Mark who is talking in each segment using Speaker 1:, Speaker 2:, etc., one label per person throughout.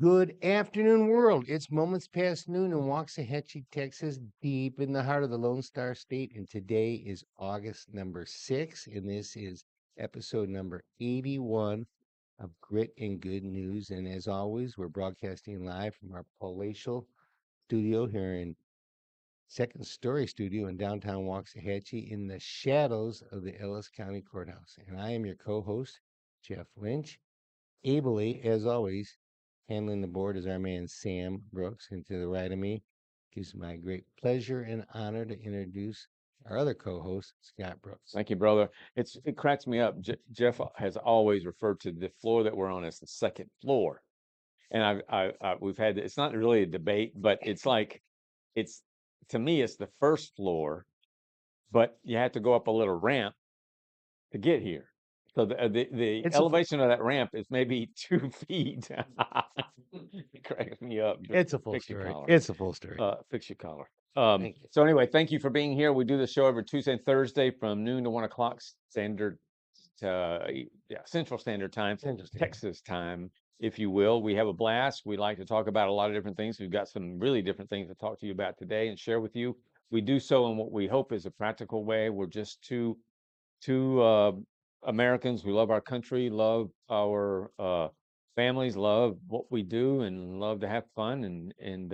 Speaker 1: Good afternoon, world. It's moments past noon in Waxahachie, Texas, deep in the heart of the Lone Star State. And today is August number 6, and this is episode number 81 of Grit and Good News. And as always, we're broadcasting live from our palatial studio here in Second Story Studio in downtown Waxahachie in the shadows of the Ellis County Courthouse. And I am your co-host, Jeff Lynch. Ably, as always, handling the board is our man Sam Brooks. And to the right of me, gives my great pleasure and honor to introduce our other co-host, Scott Brooks.
Speaker 2: Thank you, brother. It cracks me up. Jeff has always referred to the floor that we're on as the second floor, and we've had it's not really a debate, but it's like to me it's the first floor, but you have to go up a little ramp to get here. So the elevation of that ramp is maybe 2 feet. It cracks me up.
Speaker 1: It's a full
Speaker 2: Fix your
Speaker 1: story.
Speaker 2: collar.
Speaker 1: It's a full story.
Speaker 2: Fix your collar.
Speaker 1: Thank you.
Speaker 2: So anyway, thank you for being here. We do the show every Tuesday and Thursday from noon to 1 o'clock Central Standard Time, Texas time, if you will. We have a blast. We like to talk about a lot of different things. We've got some really different things to talk to you about today and share with you. We do so in what we hope is a practical way. We're just two Americans. We love our country, love our families, love what we do, and love to have fun. And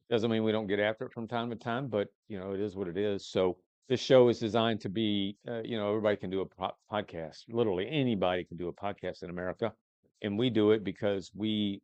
Speaker 2: doesn't mean we don't get after it from time to time, but it is what it is. So this show is designed to be, everybody can do a podcast. Literally anybody can do a podcast in America, and we do it because we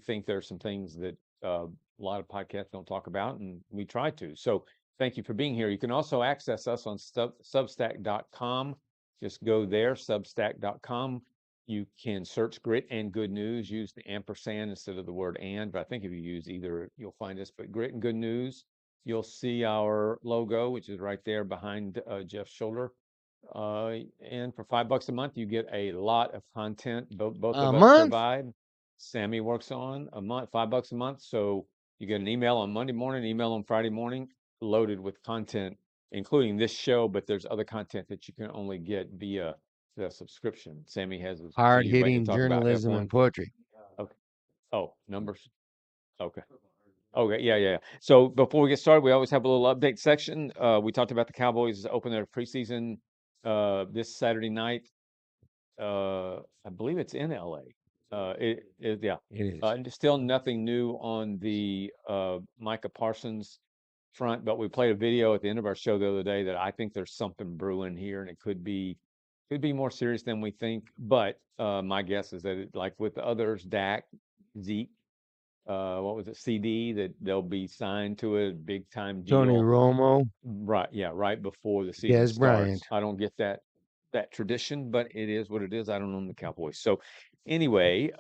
Speaker 2: think there's some things that a lot of podcasts don't talk about, and we try to. So thank you for being here. You can also access us on Substack.com. Just go there, Substack.com. You can search Grit and Good News. Use the ampersand instead of the word and, but I think if you use either, you'll find us. But Grit and Good News, you'll see our logo, which is right there behind Jeff's shoulder. And for $5 a month, you get a lot of content. Both of us provide. Sammy works on a month, $5 a month. So you get an email on Monday morning, email on Friday morning, loaded with content, including this show, but there's other content that you can only get via the subscription. Sammy has
Speaker 1: hard-hitting journalism and poetry.
Speaker 2: Okay. Oh, numbers. Okay. Okay. Yeah. So before we get started, we always have a little update section. We talked about the Cowboys open their preseason this Saturday night. I believe it's in LA. It is. Still nothing new on the Micah Parsons front, but we played a video at the end of our show the other day that I think there's something brewing here, and it could be more serious than we think. But my guess is that like with the others, Dak, Zeke, what was it, CD, that they'll be signed to a big time deal.
Speaker 1: Tony Romo.
Speaker 2: Right. Yeah. Right before the season starts.
Speaker 1: Bryant.
Speaker 2: I don't get that tradition, but it is what it is. I don't own the Cowboys. So anyway,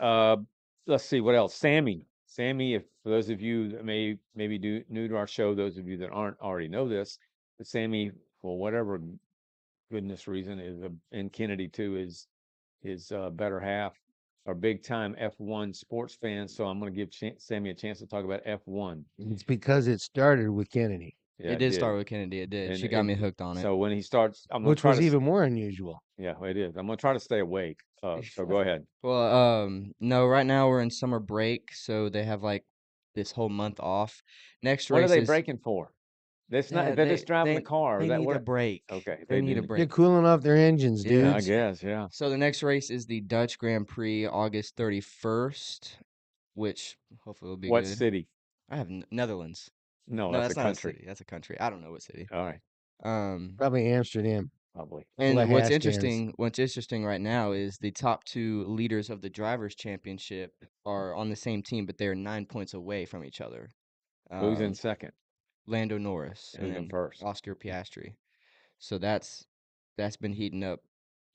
Speaker 2: let's see what else. Sammy, if for those of you that may be new to our show, those of you that aren't already know this, but Sammy, for whatever goodness reason, and Kennedy too, is his better half, are big time F1 sports fans. So I'm going to give Sammy a chance to talk about F1.
Speaker 1: It's because it started with Kennedy.
Speaker 3: Yeah, it did start with Kennedy. It did. She got me hooked on it.
Speaker 2: So when he starts,
Speaker 1: which was even more unusual.
Speaker 2: Yeah, it is. I'm going to try to stay awake. So go ahead.
Speaker 3: Well, no, right now we're in summer break, so they have like this whole month off. Next race.
Speaker 2: What are they breaking for? That's not. They're just driving the car.
Speaker 3: They need a break.
Speaker 2: Okay,
Speaker 3: they need a break.
Speaker 1: They're cooling off their engines, dude.
Speaker 2: Yeah, I guess. Yeah.
Speaker 3: So the next race is the Dutch Grand Prix, August 31st, which hopefully will be
Speaker 2: What
Speaker 3: good.
Speaker 2: city?
Speaker 3: I have Netherlands.
Speaker 2: No, that's a country.
Speaker 3: Not a city. That's a country. I don't know what city.
Speaker 2: All right.
Speaker 1: Probably Amsterdam.
Speaker 2: Probably.
Speaker 3: And what's interesting right now is the top two leaders of the Drivers' Championship are on the same team, but they're 9 points away from each other.
Speaker 2: Who's in second?
Speaker 3: Lando Norris
Speaker 2: and then first?
Speaker 3: Oscar Piastri. So that's been heating up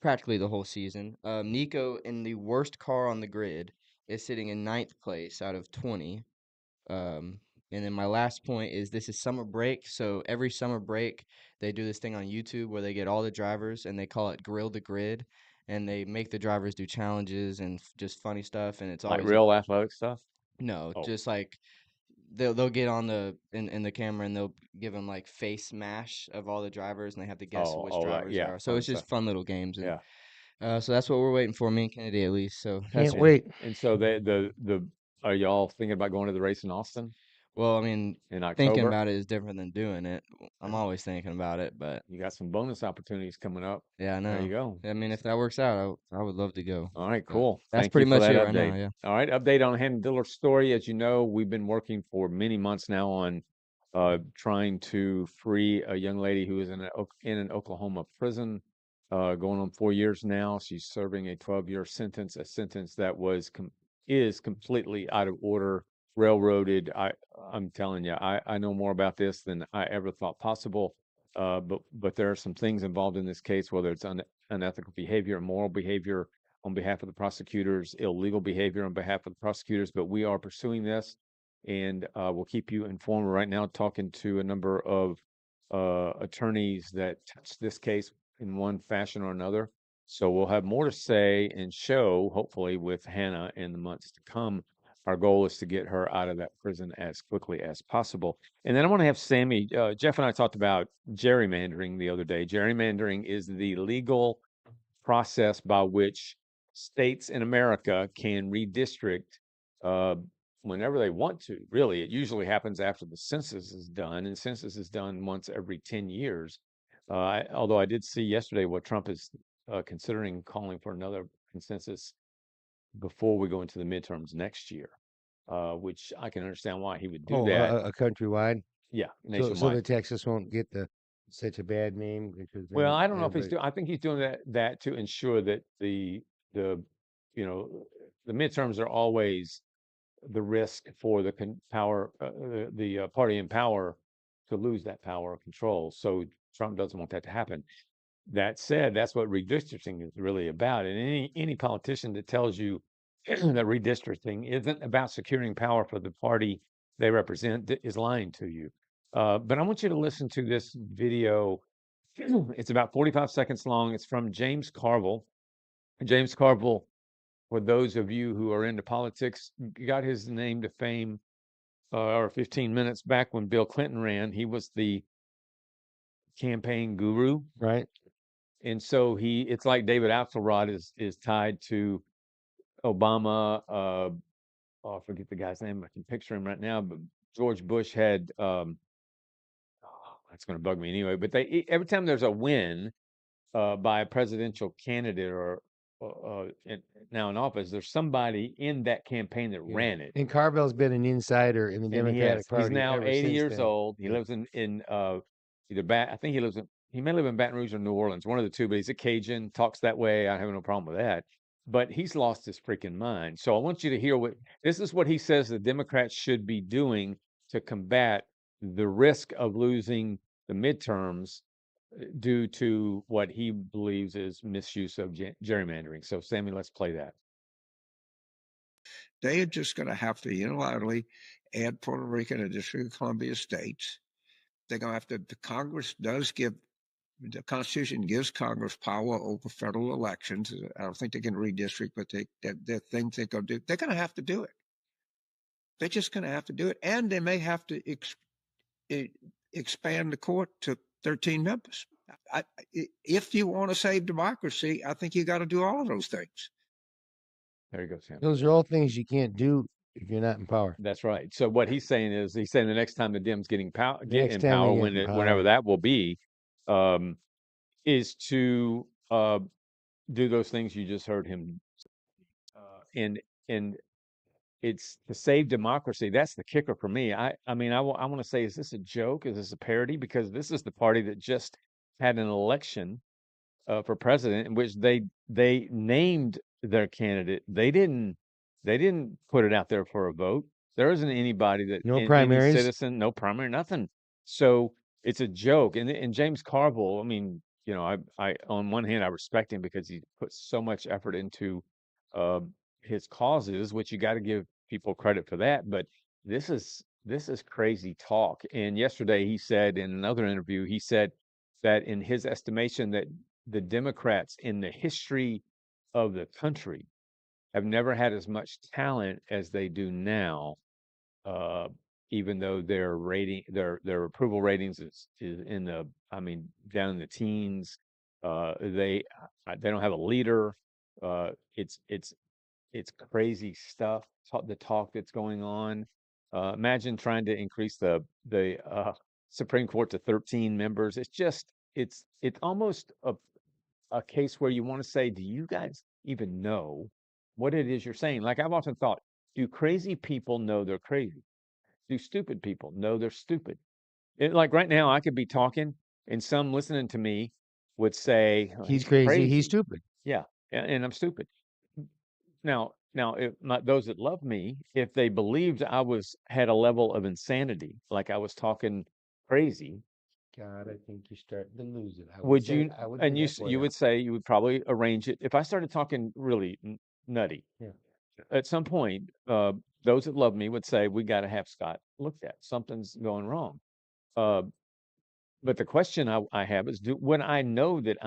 Speaker 3: practically the whole season. Nico, in the worst car on the grid, is sitting in 9th place out of 20. And then my last point is this is summer break. So every summer break, they do this thing on YouTube where they get all the drivers and they call it Grill the Grid. And they make the drivers do challenges and just funny stuff. And it's always
Speaker 2: like real athletic stuff?
Speaker 3: No, just like they'll get on in the camera and they'll give them like face mash of all the drivers and they have to guess which drivers are. So it's just fun little games. And, so that's what we're waiting for, me and Kennedy at least. So
Speaker 1: can't wait.
Speaker 2: And so the Are y'all thinking about going to the race in Austin
Speaker 3: Well, I mean,
Speaker 2: in
Speaker 3: thinking
Speaker 2: October?
Speaker 3: about it is different than doing it. I'm always thinking about it, but
Speaker 2: You got some bonus opportunities coming up.
Speaker 3: yeah, I
Speaker 2: There you
Speaker 3: know.
Speaker 2: go.
Speaker 3: I mean, if that works out, I would love to go.
Speaker 2: All right,
Speaker 3: But
Speaker 2: cool.
Speaker 3: that's
Speaker 2: Thank you
Speaker 3: pretty
Speaker 2: for
Speaker 3: much
Speaker 2: that
Speaker 3: it right now.
Speaker 2: update.
Speaker 3: Yeah.
Speaker 2: All right, update on Hannah Dillard's story. As you know, we've been working for many months now on trying to free a young lady who is in an Oklahoma prison, going on 4 years now. She's serving a 12-year sentence, a sentence that is completely out of order, railroaded. I'm telling you, I know more about this than I ever thought possible. But there are some things involved in this case, whether it's unethical behavior, immoral behavior on behalf of the prosecutors, illegal behavior on behalf of the prosecutors. But we are pursuing this, and we'll keep you informed. Right now, talking to a number of attorneys that touch this case in one fashion or another. So we'll have more to say and show, hopefully, with Hannah in the months to come. Our goal is to get her out of that prison as quickly as possible. And then I want to have Sammy. Jeff and I talked about gerrymandering the other day. Gerrymandering is the legal process by which states in America can redistrict uh, whenever they want to. Really, it usually happens after the census is done, and census is done once every 10 years. Although I did see yesterday what Trump is considering calling for another consensus before we go into the midterms next year, which I can understand why he would do
Speaker 1: Oh,
Speaker 2: that.
Speaker 1: a countrywide.
Speaker 2: Yeah,
Speaker 1: So
Speaker 2: nationwide.
Speaker 1: the Texas won't get such a bad name because
Speaker 2: Well,
Speaker 1: then
Speaker 2: I don't know if he's
Speaker 1: everybody.
Speaker 2: doing. I think he's doing that to ensure that the you know the midterms are always the risk for the power the party in power to lose that power or control. So Trump doesn't want that to happen. That said, that's what redistricting is really about. And any politician that tells you that redistricting isn't about securing power for the party they represent is lying to you. But I want you to listen to this video. It's about 45 seconds long. It's from James Carville. James Carville, for those of you who are into politics, got his name to fame or 15 minutes back when Bill Clinton ran. He was the campaign guru.
Speaker 1: Right.
Speaker 2: And so it's like David Axelrod is tied to Obama. I forget the guy's name. I can picture him right now, but George Bush had, that's going to bug me anyway, but every time there's a win, by a presidential candidate or now in office, there's somebody in that campaign that
Speaker 1: Yeah.
Speaker 2: ran it,
Speaker 1: And Carvel's been an insider in the
Speaker 2: and
Speaker 1: Democratic
Speaker 2: he's
Speaker 1: Party
Speaker 2: now
Speaker 1: ever
Speaker 2: 80
Speaker 1: since
Speaker 2: years
Speaker 1: then.
Speaker 2: old. He
Speaker 1: Yeah.
Speaker 2: lives in I think he may live in Baton Rouge or New Orleans, one of the two. But he's a Cajun, talks that way. I have no problem with that. But he's lost his freaking mind. So I want you to hear this is what he says the Democrats should be doing to combat the risk of losing the midterms due to what he believes is misuse of gerrymandering. So, Sammy, let's play that.
Speaker 4: They are just going to have to unilaterally add Puerto Rico and the District of Columbia states. They're going to have to, the Congress does give, the Constitution gives Congress power over federal elections. I don't think they can redistrict, but they're things they're going to do. They're going to have to do it. They're just going to have to do it. And they may have to expand the court to 13 members. If you want to save democracy, I think you got to do all of those things.
Speaker 2: There you go, Sam.
Speaker 1: Those are all things you can't do if you're not in power.
Speaker 2: That's right. So what he's saying the next time the Dems get in power, whenever
Speaker 1: power.
Speaker 2: that will be, is to do those things you just heard him. And it's to save democracy. That's the kicker for me. I want to say, is this a joke? Is this a parody? Because this is the party that just had an election for president in which they named their candidate. They didn't put it out there for a vote. There isn't anybody that
Speaker 1: No
Speaker 2: any
Speaker 1: primaries.
Speaker 2: citizen, no primary, nothing. So it's a joke. And James Carville, I mean, I on one hand I respect him because he puts so much effort into uh, his causes, which you got to give people credit for that. But this is crazy talk. And yesterday he said in another interview, he said that in his estimation that the Democrats in the history of the country have never had as much talent as they do now, uh, even though their approval ratings is in the down in the teens. They don't have a leader. It's It's crazy stuff. The talk that's going on. Imagine trying to increase the Supreme Court to 13 members. It's almost a case where you want to say, do you guys even know what it is you're saying? Like I've often thought, do crazy people know they're crazy? Do stupid people know they're stupid? Like right now, I could be talking, and some listening to me would say, "Oh,
Speaker 1: He's
Speaker 2: he's
Speaker 1: crazy. He's
Speaker 2: crazy."
Speaker 1: stupid.
Speaker 2: Yeah, and I'm stupid. Now, if those that love me, if they believed I had a level of insanity, like I was talking crazy,
Speaker 1: God, I think you're starting to lose it. I would
Speaker 2: would
Speaker 1: say
Speaker 2: you?
Speaker 1: I would do
Speaker 2: And
Speaker 1: that for
Speaker 2: you
Speaker 1: you.
Speaker 2: would say you would probably arrange it. If I started talking really nutty,
Speaker 1: Yeah.
Speaker 2: at some point, those that love me would say, "We got to have Scott looked at. Something's going wrong." Uh, but the question I have is, when I know that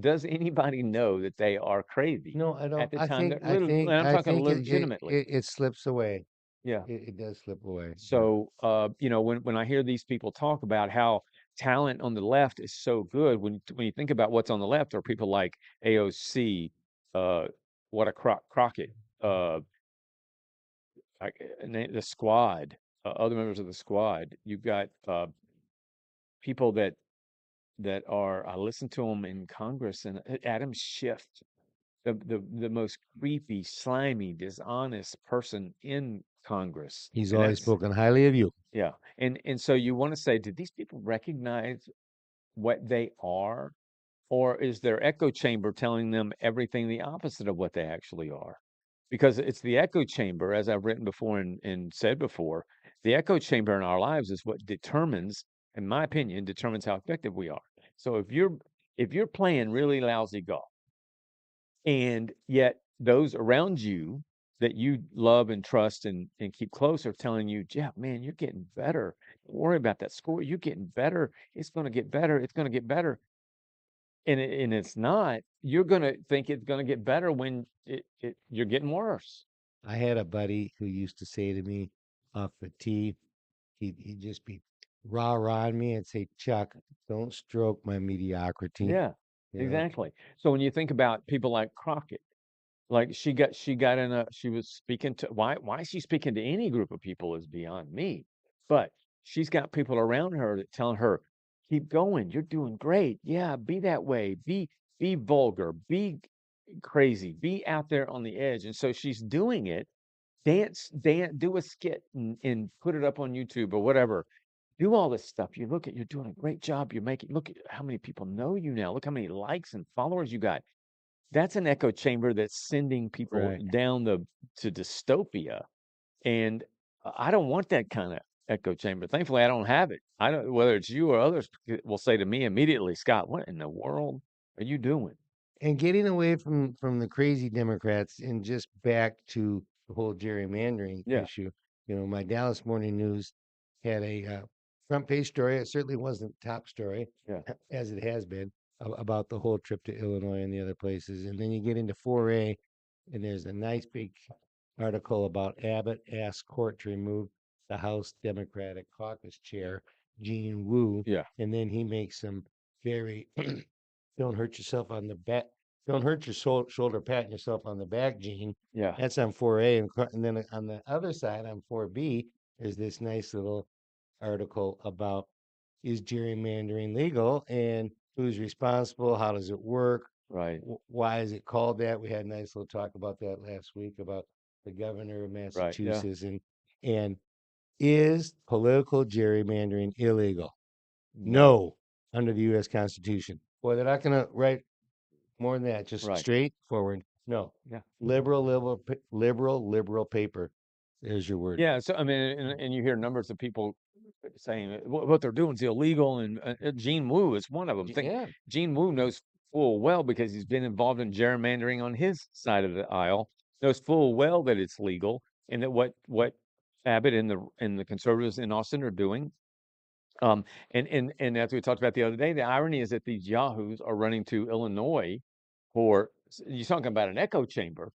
Speaker 2: does anybody know that they are crazy
Speaker 1: No, I don't.
Speaker 2: at the time that literally, and I'm
Speaker 1: I
Speaker 2: talking
Speaker 1: think
Speaker 2: legitimately.
Speaker 1: it slips away.
Speaker 2: Yeah.
Speaker 1: It does slip away.
Speaker 2: So, when I hear these people talk about how talent on the left is so good, when you think about what's on the left, are people like AOC, uh, what a Crockett, uh, the squad, other members of the squad. You've got people that are. I listen to them in Congress, and Adam Schiff, the most creepy, slimy, dishonest person in Congress,
Speaker 1: He's
Speaker 2: and
Speaker 1: always
Speaker 2: that's
Speaker 1: spoken highly of you.
Speaker 2: yeah. And so you want to say, did these people recognize what they are, or is their echo chamber telling them everything the opposite of what they actually are? Because it's the echo chamber, as I've written before and said before, the echo chamber in our lives is what determines, in my opinion, determines how effective we are. So if you're playing really lousy golf, and yet those around you that you love and trust and keep close are telling you, Jeff, man, you're getting better. Don't worry about that score. You're getting better. It's going to get better. It's going to get better. And it's not. You're going to think it's going to get better when you're getting worse.
Speaker 1: I had a buddy who used to say to me off the tee, he'd just be rah on me and say, Chuck, don't stroke my mediocrity.
Speaker 2: Yeah,
Speaker 1: You know,
Speaker 2: exactly. So when you think about people like Crockett, like she was speaking to, why is she speaking to any group of people is beyond me. But she's got people around her that telling her, keep going, you're doing great. Yeah, be that way. Be vulgar, be crazy, be out there on the edge. And so she's doing it. Dance, do a skit and put it up on YouTube or whatever. Do all this stuff. You're doing a great job. Look at how many people know you now. Look how many likes and followers you got. That's an echo chamber that's sending people
Speaker 1: right.
Speaker 2: down to dystopia. And I don't want that kind of echo chamber. Thankfully, I don't have it. I don't, whether it's you or others will say to me immediately, Scott, what in the world are you doing?
Speaker 1: And getting away from the crazy Democrats and just back to the whole gerrymandering
Speaker 2: Yeah,
Speaker 1: issue. My Dallas Morning News had a front page story. It certainly wasn't top story,
Speaker 2: yeah,
Speaker 1: as it has been, about the whole trip to Illinois and the other places. And then you get into 4A, and there's a nice big article about Abbott asks court to remove the House Democratic Caucus chair, Gene Wu.
Speaker 2: yeah,
Speaker 1: And then he makes some very don't hurt yourself on the back. Don't hurt your shoulder patting yourself on the back, Gene.
Speaker 2: yeah,
Speaker 1: That's on 4A. And then on the other side, on 4B, there's this nice little article about is gerrymandering legal and who's responsible? How does it work?
Speaker 2: right,
Speaker 1: Why is it called that? We had a nice little talk about that last week about the governor of
Speaker 2: right. Yeah,
Speaker 1: Massachusetts and is political gerrymandering illegal?
Speaker 2: no,
Speaker 1: No, under the U.S. Constitution. Boy, they're not going to write more than that. Just
Speaker 2: right.
Speaker 1: straightforward. No,
Speaker 2: Yeah.
Speaker 1: liberal paper. There's your word.
Speaker 2: Yeah, so I mean, and you hear numbers of people saying what they're doing is illegal, and Gene Wu is one of them.
Speaker 1: Yeah,
Speaker 2: Gene Wu knows full well because he's been involved in gerrymandering on his side of the aisle. Knows full well that it's legal, and that what Abbott and the conservatives in Austin are doing. And as we talked about the other day, the irony is that these yahoos are running to Illinois you're talking about an echo chamber.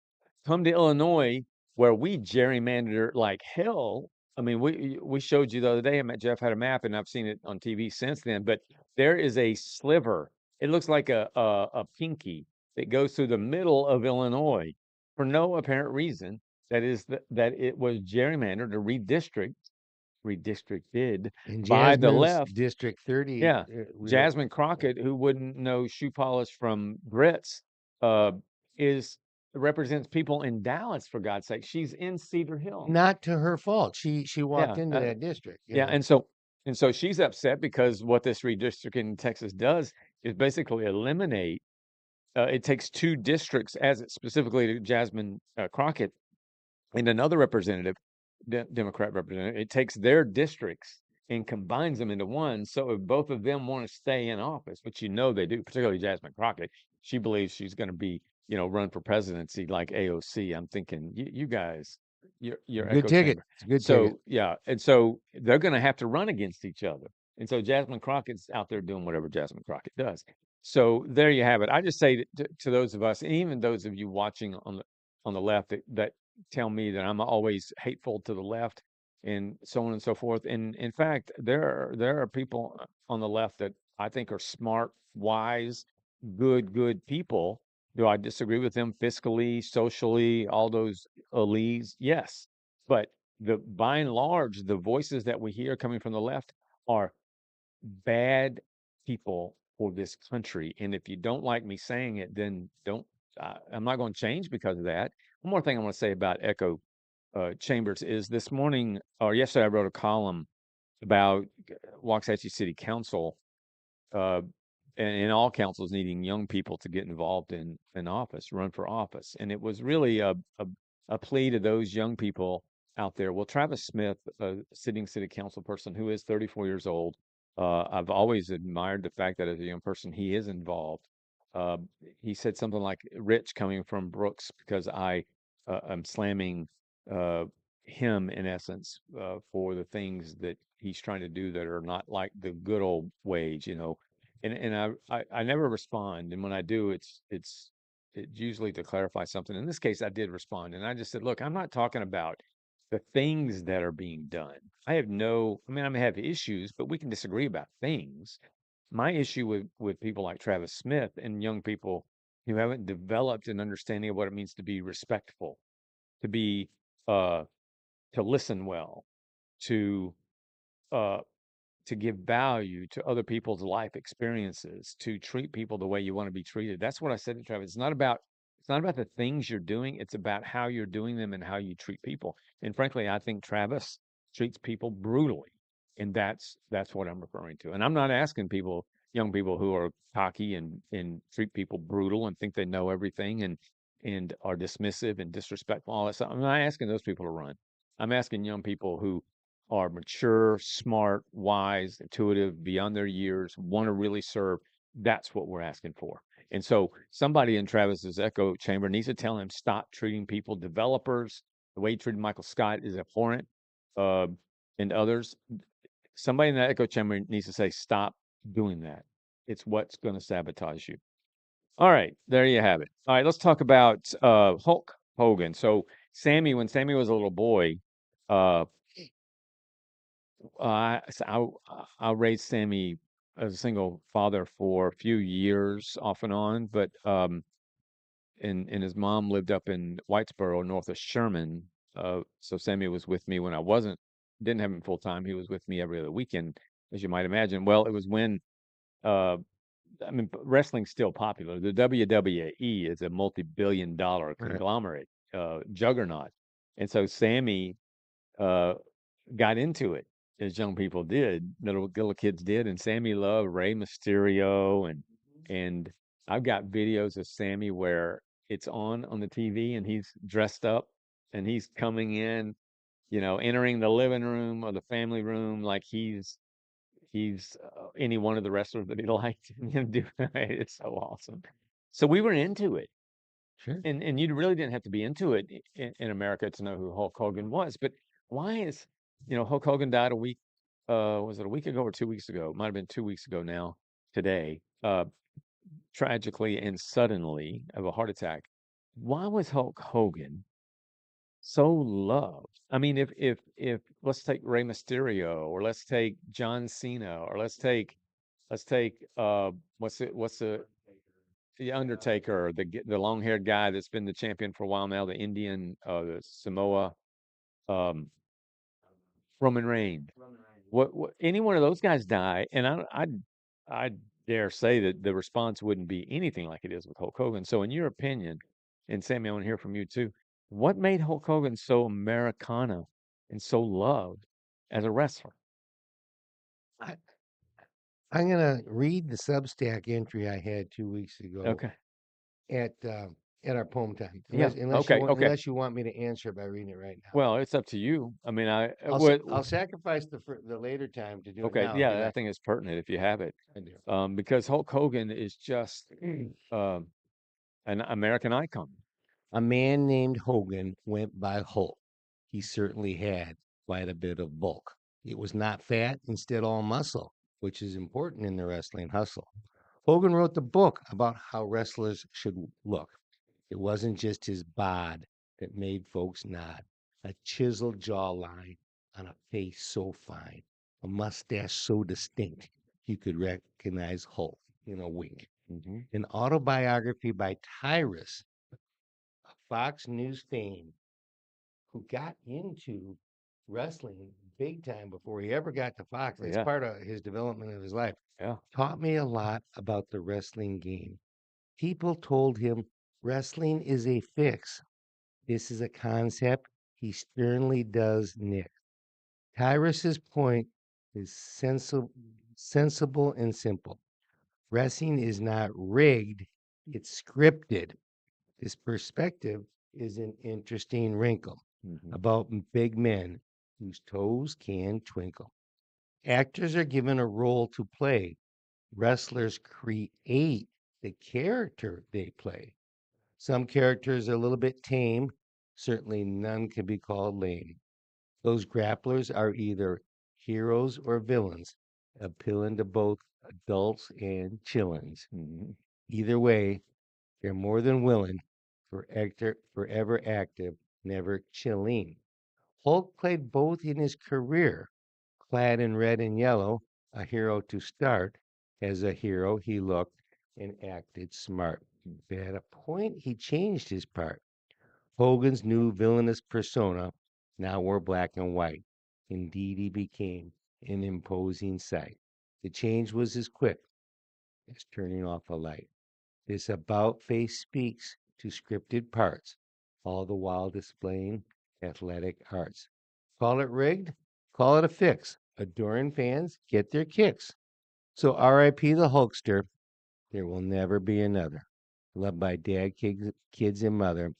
Speaker 2: Come to Illinois where we gerrymander like hell. I mean, we showed you the other day. I met Jeff had a map, and I've seen it on TV since then. But there is a sliver. It looks like a pinky that goes through the middle of Illinois, for no apparent reason. That is that it was gerrymandered or redistricted
Speaker 1: In
Speaker 2: by the
Speaker 1: Jasmine's
Speaker 2: left.
Speaker 1: District 30,
Speaker 2: Yeah, Jasmine Crockett, who wouldn't know shoe polish from grits, uh, is represents people in Dallas, for God's sake. She's in Cedar Hill.
Speaker 1: not to her fault. She walked
Speaker 2: Yeah,
Speaker 1: into that district.
Speaker 2: yeah, and so she's upset because what this redistricting in Texas does is basically eliminate. It takes two districts, as it specifically to Jasmine Crockett and another representative, Democrat representative. It takes their districts and combines them into one. So if both of them want to stay in office, which they do, particularly Jasmine Crockett, she believes she's going to be, run for presidency like AOC. I'm thinking, you guys, your
Speaker 1: Good
Speaker 2: echo
Speaker 1: ticket.
Speaker 2: chamber.
Speaker 1: It's a good ticket.
Speaker 2: So yeah, and so they're going to have to run against each other. And so Jasmine Crockett's out there doing whatever Jasmine Crockett does. So there you have it. I just say to those of us, and even those of you watching on the left that tell me that I'm always hateful to the left and so on and so forth. And in fact, there are people on the left that I think are smart, wise, good people. Do I disagree with them fiscally, socially, all those elites? Yes. But by and large, the voices that we hear coming from the left are bad people for this country. And if you don't like me saying it, then don't. I'm not going to change because of that. One more thing I want to say about echo chambers is this morning or yesterday I wrote a column about Waxahachie City Council uh, and all councils needing young people to get involved in office, run for office, and it was really a plea to those young people out there. Well, Travis Smith, a sitting city council person who is 34 years old, I've always admired the fact that as a young person he is involved. Uh, he said something like, "Rich coming from Brooks because I'm slamming uh, him in essence for the things that he's trying to do that are not like the good old ways, and I never respond, and when I do, it's usually to clarify something. In this case, I did respond, and I just said, "Look, I'm not talking about the things that are being done. I mean, I may have issues, but we can disagree about things. My issue with people like Travis Smith and young people who haven't developed an understanding of what it means to be respectful, to be uh, to listen well, to uh, to give value to other people's life experiences, to treat people the way you want to be treated." That's what I said to Travis. It's not about the things you're doing, it's about how you're doing them and how you treat people. And frankly, I think Travis treats people brutally. And that's what I'm referring to. And I'm not asking young people who are cocky and treat people brutal and think they know everything and are dismissive and disrespectful, all that stuff. I'm not asking those people to run. I'm asking young people who are mature, smart, wise, intuitive, beyond their years, want to really serve. That's what we're asking for. And so somebody in Travis's echo chamber needs to tell him, stop treating people, developers, the way he treated Michael Scott is abhorrent, uh, and others. Somebody in that echo chamber needs to say, stop doing that. It's what's going to sabotage you. All right, there you have it. All right, let's talk about Hulk Hogan. So when Sammy was a little boy, uh, I raised Sammy as a single father for a few years off and on, but and his mom lived up in Whitesboro, north of Sherman. So Sammy was with me when I didn't have him full time. He was with me every other weekend, as you might imagine. Well, it was when uh, wrestling's still popular. The WWE is a multi-billion-dollar
Speaker 1: Right.
Speaker 2: conglomerate, juggernaut, and so Sammy uh, got into it as young people did, little kids did, and Sammy loved Rey Mysterio, and I've got videos of Sammy where it's on the TV and he's dressed up and he's coming in, entering the living room or the family room like he's any one of the wrestlers that he liked. It's so awesome. So we were into it.
Speaker 1: Sure.
Speaker 2: And you really didn't have to be into it in America to know who Hulk Hogan was. But why Hulk Hogan died was it a week ago or 2 weeks ago? It might have been 2 weeks ago now, today, tragically and suddenly of a heart attack. Why was Hulk Hogan so loved? I mean, if let's take Rey Mysterio, or let's take John Cena, or let's take what's it the Undertaker, the long-haired guy that's been the champion for a while now, the Indian, the Samoa, um, Roman Reigns. What any one of those guys die, and I dare say that the response wouldn't be anything like it is with Hulk Hogan. So, in your opinion, and Sammy, I want to hear from you too. What made Hulk Hogan so Americana and so loved as a wrestler?
Speaker 1: I, I'm gonna read the Substack entry I had 2 weeks ago
Speaker 2: Okay.
Speaker 1: at our poem time.
Speaker 2: Yeah. Okay. Okay.
Speaker 1: Unless you want me to answer it by reading it right now.
Speaker 2: Well, it's up to you. I mean,
Speaker 1: I'll sacrifice the later time to do it
Speaker 2: okay.
Speaker 1: now.
Speaker 2: Yeah, I think it's pertinent if you have it,
Speaker 1: I do.
Speaker 2: because Hulk Hogan is just um, an American icon.
Speaker 1: A man named Hogan went by Hulk. He certainly had quite a bit of bulk. It was not fat, instead all muscle, which is important in the wrestling hustle. Hogan wrote the book about how wrestlers should look. It wasn't just his bod that made folks nod. A chiseled jawline on a face so fine, a mustache so distinct, you could recognize Hulk in a wink.
Speaker 2: Mm-hmm.
Speaker 1: An autobiography by Tyrus, Fox News fame, who got into wrestling big time before he ever got to Fox. It's
Speaker 2: Yeah.
Speaker 1: part of his development of his life.
Speaker 2: Yeah.
Speaker 1: Taught me a lot about the wrestling game. People told him wrestling is a fix. This is a concept he sternly does nix. Tyrus's point is sensible and simple. Wrestling is not rigged, it's scripted. This perspective is an interesting wrinkle
Speaker 2: Mm-hmm.
Speaker 1: about big men whose toes can twinkle. Actors are given a role to play. Wrestlers create the character they play. Some characters are a little bit tame. Certainly none can be called lame. Those grapplers are either heroes or villains, appealing to both adults and chillins.
Speaker 2: Mm-hmm.
Speaker 1: Either way, they're more than willing, forever active, never chilling. Hulk played both in his career, clad in red and yellow, a hero to start. As a hero, he looked and acted smart. But at a point, he changed his part. Hogan's new villainous persona now wore black and white. Indeed, he became an imposing sight. The change was as quick as turning off a light. This about face speaks to scripted parts, all the while displaying athletic arts. Call it rigged, call it a fix. Adoring fans get their kicks. So R.I.P. the Hulkster. There will never be another. Loved by dad, kids, and mother.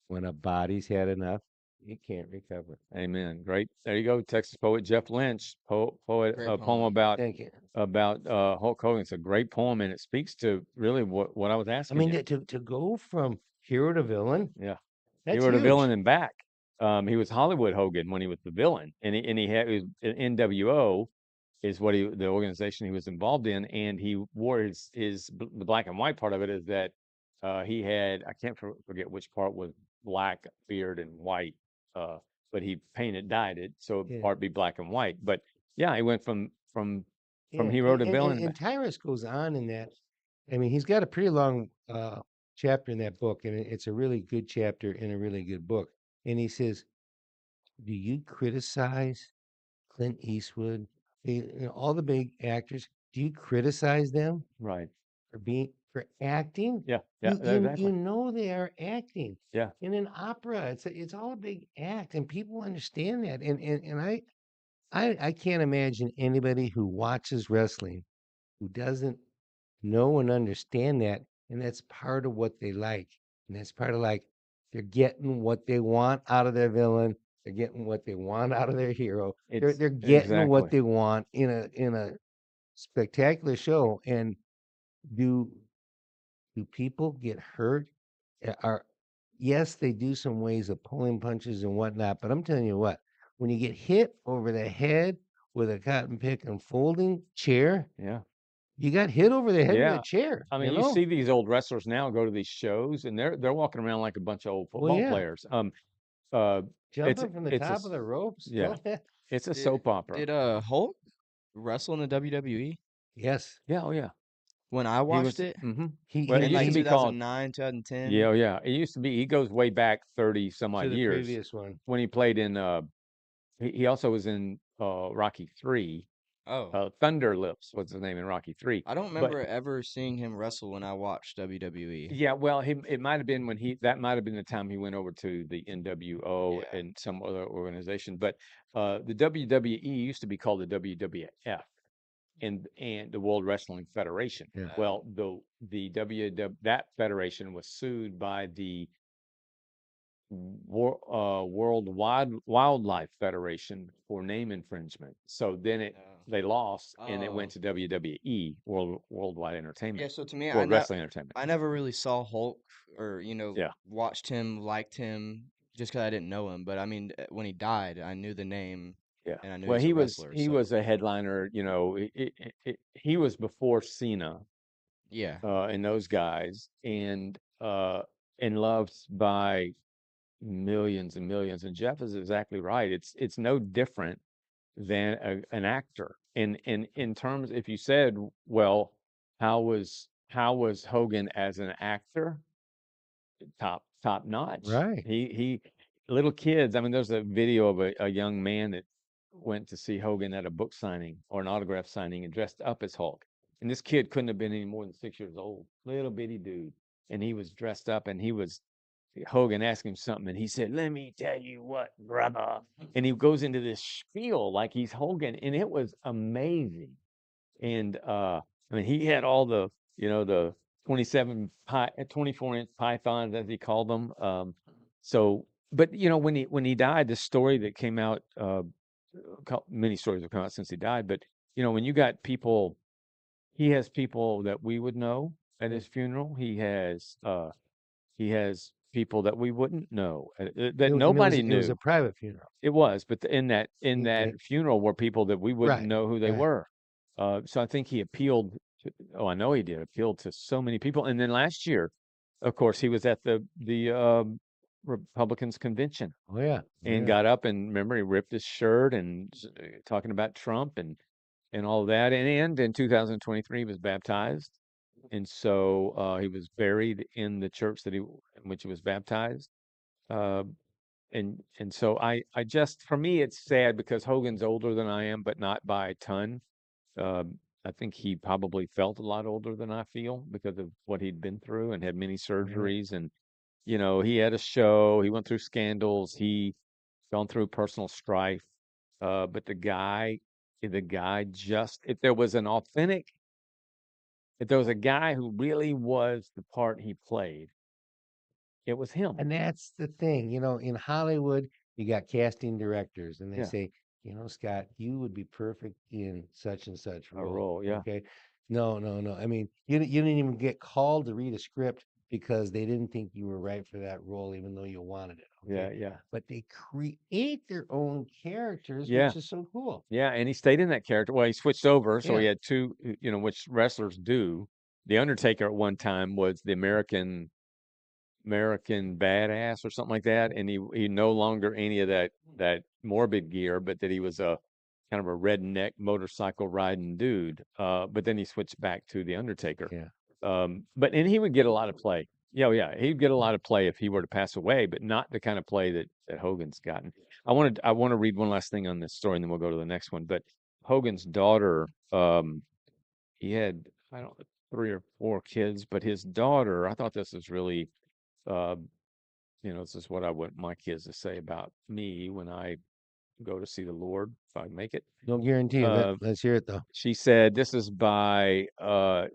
Speaker 1: When a body's had enough, it can't recover.
Speaker 2: Amen. Great. There you go. Texas poet Jeff Lynch, poet,
Speaker 3: Great
Speaker 2: poem
Speaker 3: poem.
Speaker 2: about
Speaker 1: Thank you.
Speaker 2: Hulk Hogan. It's a great poem, and it speaks to really what I was
Speaker 1: I
Speaker 2: asking
Speaker 1: mean,
Speaker 2: you.
Speaker 1: to go from hero to villain,
Speaker 2: Yeah,
Speaker 1: that's
Speaker 2: he were the
Speaker 1: huge.
Speaker 2: villain and back. He was Hollywood Hogan when he was the villain, and he was NWO is what the organization he was involved in, and he wore the black and white part of it is that he had, I can't forget which part was black beard and white, but he dyed it so
Speaker 1: Yeah.
Speaker 2: part be black and white. But yeah, he went from
Speaker 1: Yeah,
Speaker 2: hero to villain.
Speaker 1: and Tyrus goes on in that. I mean, he's got a pretty long chapter in that book, and it's a really good chapter in a really good book. And he says, "Do you criticize Clint Eastwood, all the big actors? Do you criticize them
Speaker 2: Right.
Speaker 1: for acting?
Speaker 2: Yeah. Yeah. Exactly.
Speaker 1: You know they are acting.
Speaker 2: Yeah.
Speaker 1: In an opera, it's all a big act, and people understand that. And I can't imagine anybody who watches wrestling who doesn't know and understand that, and that's part of what they like, and that's part of like they're getting what they want out of their villain, they're getting what they want out of their hero, they're getting what they want in a spectacular show. And do people get hurt? Are Yes, they do some ways of pulling punches and whatnot, but I'm telling you what, when you get hit over the head with a cotton pick and folding chair,
Speaker 2: Yeah.
Speaker 1: you got hit over the head with
Speaker 2: Yeah.
Speaker 1: a chair.
Speaker 2: I mean, you see these old wrestlers now go to these shows, and they're walking around like a bunch of old football players.
Speaker 1: Jumping from the top of the ropes.
Speaker 2: Yeah, it's a soap opera.
Speaker 3: Did Hulk wrestle in the WWE?
Speaker 1: Yes.
Speaker 2: Yeah. Oh yeah.
Speaker 3: when I
Speaker 2: He
Speaker 3: watched
Speaker 2: was.
Speaker 3: it
Speaker 1: He
Speaker 2: Well, it
Speaker 1: he
Speaker 3: in
Speaker 2: used
Speaker 3: like
Speaker 2: to
Speaker 1: he
Speaker 2: be called.
Speaker 3: 2009, 2010
Speaker 2: Yeah, yeah. It used to be. He goes way back 30 some
Speaker 1: to
Speaker 2: odd
Speaker 1: the
Speaker 2: years
Speaker 1: previous one.
Speaker 2: when he played in. He also was in Rocky 3.
Speaker 3: Oh,
Speaker 2: Thunder Lips was his name in Rocky 3.
Speaker 3: I don't
Speaker 2: But
Speaker 3: remember ever seeing him wrestle when I watched WWE.
Speaker 2: yeah, well, it might have been when that might have been the time he went over to the NWO
Speaker 3: Yeah.
Speaker 2: and some other organization. But the WWE used to be called the WWF and the World Wrestling Federation.
Speaker 1: Yeah.
Speaker 2: Well, the WW that federation was sued by the World Wildlife Federation for name infringement. So then they lost and it went
Speaker 3: Oh.
Speaker 2: to WWE, Worldwide
Speaker 3: Yeah,
Speaker 2: Entertainment,
Speaker 3: so to me,
Speaker 2: World Wrestling Entertainment.
Speaker 3: I never really saw Hulk or,
Speaker 2: Yeah.
Speaker 3: watched him, liked him just because I didn't know him. But I mean, when he died, I knew the name
Speaker 2: Yeah.
Speaker 3: and I knew
Speaker 2: Well,
Speaker 3: he's a wrestler.
Speaker 2: he
Speaker 3: So,
Speaker 2: was a headliner, he was before Cena
Speaker 3: yeah.
Speaker 2: and those guys and loved by millions and millions. And Jeff is exactly right. It's no different than an actor. In terms, if you said, well, how was Hogan as an actor? Top notch.
Speaker 1: Right.
Speaker 2: He little kids. I mean, there's a video of a young man that went to see Hogan at a book signing or an autograph signing and dressed up as Hulk. And this kid couldn't have been any more than 6 years old, little bitty dude. And he was dressed up and Hogan asked him something and he said, "Let me tell you what, brother." And he goes into this spiel like he's Hogan, and it was amazing. And I mean, he had all the 24-inch pythons as he called them. So, but when he died, the story that came out, many stories have come out since he died. But when you got people, he has people that we would know at his funeral. He has people that we wouldn't know that
Speaker 1: And
Speaker 2: nobody
Speaker 1: it was a
Speaker 2: knew.
Speaker 1: private funeral.
Speaker 2: It was, but in that
Speaker 1: Okay.
Speaker 2: funeral were people that we wouldn't
Speaker 1: Right.
Speaker 2: know who they
Speaker 1: Right.
Speaker 2: were. So I think he appealed to, oh, I know he did appeal to so many people. And then last year, of course, he was at the Republicans convention
Speaker 1: Oh yeah. Oh,
Speaker 2: and
Speaker 1: yeah.
Speaker 2: got up and remember he ripped his shirt and talking about Trump and all that. And in 2023 he was baptized, and so he was buried in the church in which he was baptized. Uh, and so I just for me it's sad because Hogan's older than I am, but not by a ton. I think he probably felt a lot older than I feel because of what he'd been through and had many surgeries. And he had a show. He went through scandals. He gone through personal strife. But the guy just if there was a guy who really was the part he played, it was him.
Speaker 1: And that's the thing, in Hollywood, you got casting directors, and they
Speaker 2: Yeah,
Speaker 1: say, Scott, you would be perfect in such and such
Speaker 2: a
Speaker 1: role.
Speaker 2: role. Yeah,
Speaker 1: Okay. No, no, no. I mean, you didn't even get called to read a script because they didn't think you were right for that role, even though you wanted it.
Speaker 2: yeah,
Speaker 1: Okay.
Speaker 2: yeah,
Speaker 1: But they create their own characters,
Speaker 2: yeah.
Speaker 1: which is so cool.
Speaker 2: Yeah, and he stayed in that character. Well, he switched over, so
Speaker 1: Yeah.
Speaker 2: he had two, which wrestlers do. The Undertaker at one time was the American badass or something like that, and he no longer any of that morbid gear, but that he was a kind of a redneck motorcycle riding dude. But then he switched back to the Undertaker.
Speaker 1: Yeah.
Speaker 2: And he would get a lot of play. Yeah, oh, yeah, he'd get a lot of play if he were to pass away, but not the kind of play that Hogan's gotten. I want to read one last thing on this story, and then we'll go to the next one. But Hogan's daughter, he had I don't know 3 or 4 kids, but his daughter, I thought this was really, uh, this is what I want my kids to say about me when I go to see the Lord if I make it.
Speaker 1: No guarantee.
Speaker 2: Uh,
Speaker 1: Let's hear it though.
Speaker 2: she said, this is by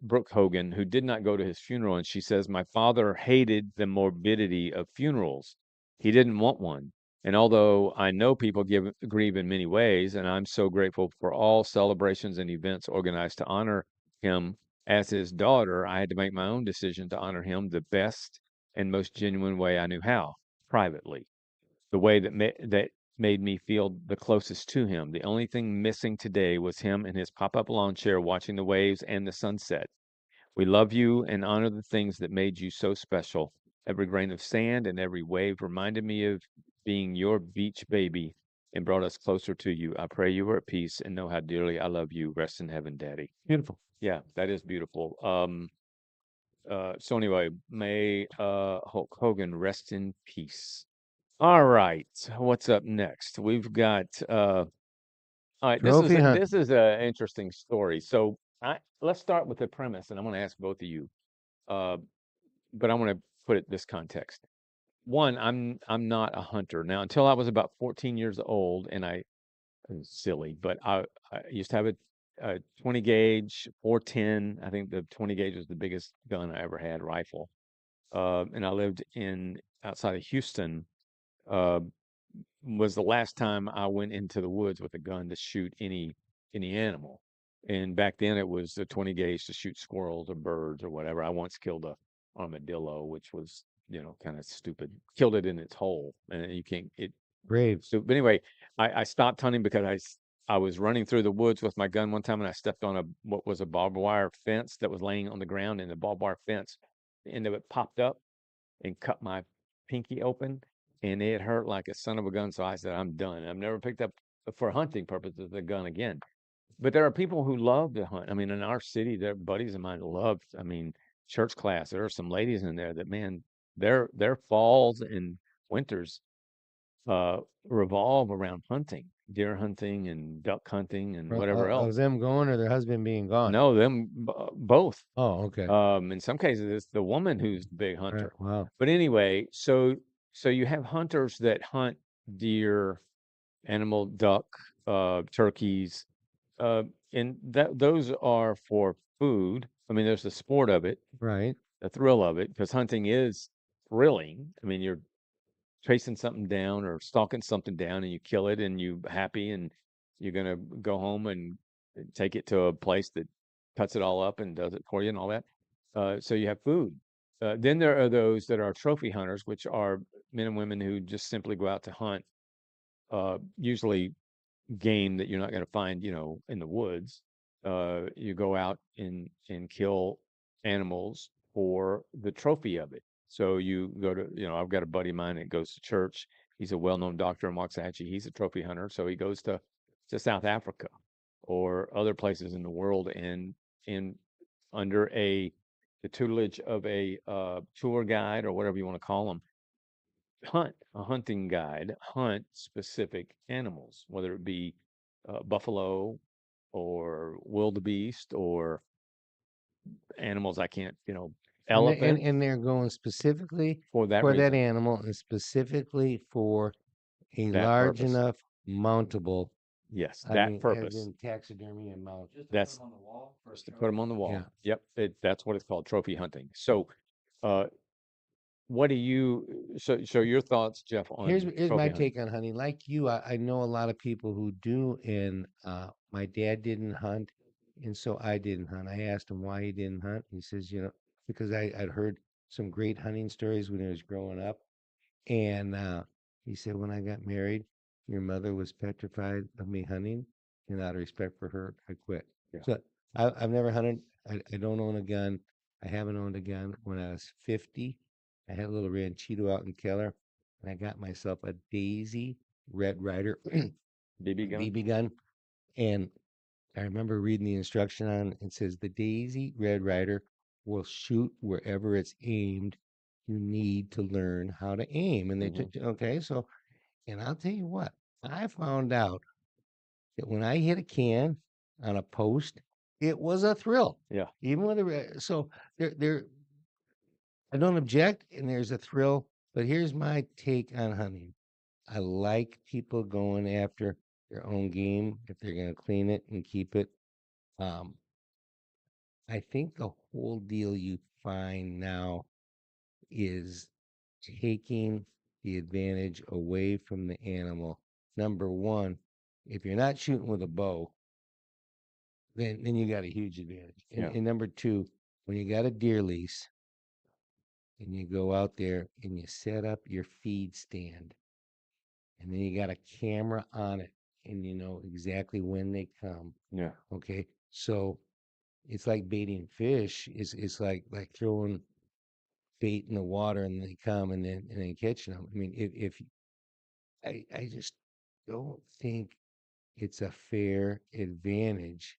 Speaker 2: Brooke Hogan, who did not go to his funeral. And she says, my father hated the morbidity of funerals. He didn't want one. And although I know people grieve in many ways, and I'm so grateful for all celebrations and events organized to honor him as his daughter, I had to make my own decision to honor him the best and most genuine way I knew how, privately. The way that made me feel the closest to him. The only thing missing today was him in his pop-up lawn chair watching the waves and the sunset. We love you and honor the things that made you so special. Every grain of sand and every wave reminded me of being your beach baby. and brought us closer to you. I pray you are at peace and know how dearly I love you. Rest in heaven, Daddy.
Speaker 1: Beautiful.
Speaker 2: Yeah, that is beautiful. So anyway, may Hulk Hogan rest in peace. All right, what's up next? We've got all right,
Speaker 1: Trophy hunt.
Speaker 2: this is an interesting story. So let's start with the premise, and I'm going to ask both of you. Uh, but I want to put it this context. One, I'm not a hunter now. Until I was about 14 years old, and silly, but I used to have a 20 gauge 410. I think the 20 gauge was the biggest gun I ever had, rifle. And I lived in outside of Houston. Uh, was the last time I went into the woods with a gun to shoot any animal. And back then it was the 20 gauge to shoot squirrels or birds or whatever. I once killed a armadillo, which was, kind of stupid. Killed it in its hole, and you can't it
Speaker 1: Brave.
Speaker 2: so but anyway, I stopped hunting because I was running through the woods with my gun one time and I stepped on what was a barbed wire fence that was laying on the ground, and the barbed wire fence, the end of it popped up and cut my pinky open, and it hurt like a son of a gun. So I said, I'm done. I've never picked up for hunting purposes a gun again. But there are people who love to hunt. I mean, in our city, there are buddies of mine who love. I mean, church class. There are some ladies in there that, man, their falls and winters revolve around hunting, deer hunting and duck hunting and whatever
Speaker 1: Of
Speaker 2: else.
Speaker 1: them going or their husband being gone?
Speaker 2: No, them both.
Speaker 1: Oh, okay.
Speaker 2: In some cases, it's the woman who's the big hunter.
Speaker 1: Right. Wow.
Speaker 2: But anyway, so you have hunters that hunt deer, animal, duck, turkeys, and those are for food. I mean, there's the sport of it,
Speaker 1: Right.
Speaker 2: the thrill of it, because hunting is thrilling. I mean, you're chasing something down or stalking something down, and you kill it, and you happy, and you're gonna go home and take it to a place that cuts it all up and does it for you and all that. So you have food. Then there are those that are trophy hunters, which are men and women who just simply go out to hunt, usually game that you're not going to find, in the woods. You go out and kill animals for the trophy of it. So you go to, I've got a buddy of mine that goes to church. He's a well-known doctor in Waxahachie. He's a trophy hunter, so he goes to South Africa or other places in the world, and under the tutelage of a tour guide or whatever you want to call them, a hunting guide, hunt specific animals, whether it be buffalo or wildebeest or animals I can't, elephant
Speaker 1: And they're going specifically
Speaker 2: for that
Speaker 1: for that
Speaker 2: reason,
Speaker 1: animal and specifically for a
Speaker 2: that
Speaker 1: large
Speaker 2: purpose.
Speaker 1: enough mountable.
Speaker 2: Yes,
Speaker 1: I
Speaker 2: that
Speaker 1: mean, as
Speaker 2: purpose.
Speaker 1: in taxidermy and mount.
Speaker 2: That's just to put them on the wall.
Speaker 1: Yeah.
Speaker 2: Yep, that's what it's called, trophy hunting. So, uh, what do you? So your thoughts, Jeff, on
Speaker 1: Here's
Speaker 2: trophy
Speaker 1: my
Speaker 2: hunting?
Speaker 1: take on hunting. Like you, I know a lot of people who do, and my dad didn't hunt, and so I didn't hunt. I asked him why he didn't hunt. He says, because I'd heard some great hunting stories when he was growing up, and he said when I got married, your mother was petrified of me hunting, and out of respect for her, I quit.
Speaker 2: Yeah.
Speaker 1: So I've never hunted. I don't own a gun. I haven't owned a gun. When I was 50, I had a little ranchito out in Keller, and I got myself a Daisy Red Ryder
Speaker 2: BB gun.
Speaker 1: BB gun. And I remember reading the instruction on it. It says the Daisy Red Ryder will shoot wherever it's aimed. You need to learn how to aim. And they took, okay, so, and I'll tell you what, I found out that when I hit a can on a post, it was a thrill.
Speaker 2: Yeah.
Speaker 1: Even with so there, I don't object, and there's a thrill. But here's my take on hunting. I like people going after their own game if they're going to clean it and keep it. I think the whole deal you find now is taking the advantage away from the animal. Number one, if you're not shooting with a bow, then you got a huge advantage. And number two, when you got a deer lease and you go out there and you set up your feed stand, and then you got a camera on it, and you know exactly when they come.
Speaker 2: Yeah.
Speaker 1: Okay, so it's like baiting fish. It's like throwing bait in the water and they come and then catching them. I mean, if I just don't think it's a fair advantage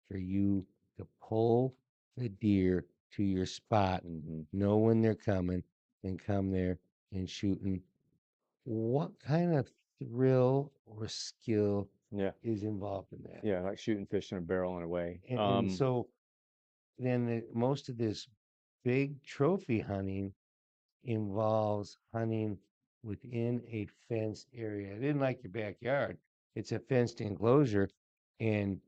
Speaker 1: for you to pull the deer to your spot, know when they're coming, and come there and shooting. What kind of thrill or skill
Speaker 2: Yeah.
Speaker 1: is involved in that?
Speaker 2: Yeah. Like shooting fish in a barrel in a way.
Speaker 1: And so then most of this big trophy hunting involves hunting within a fenced area. It isn't like your backyard. It's a fenced enclosure, and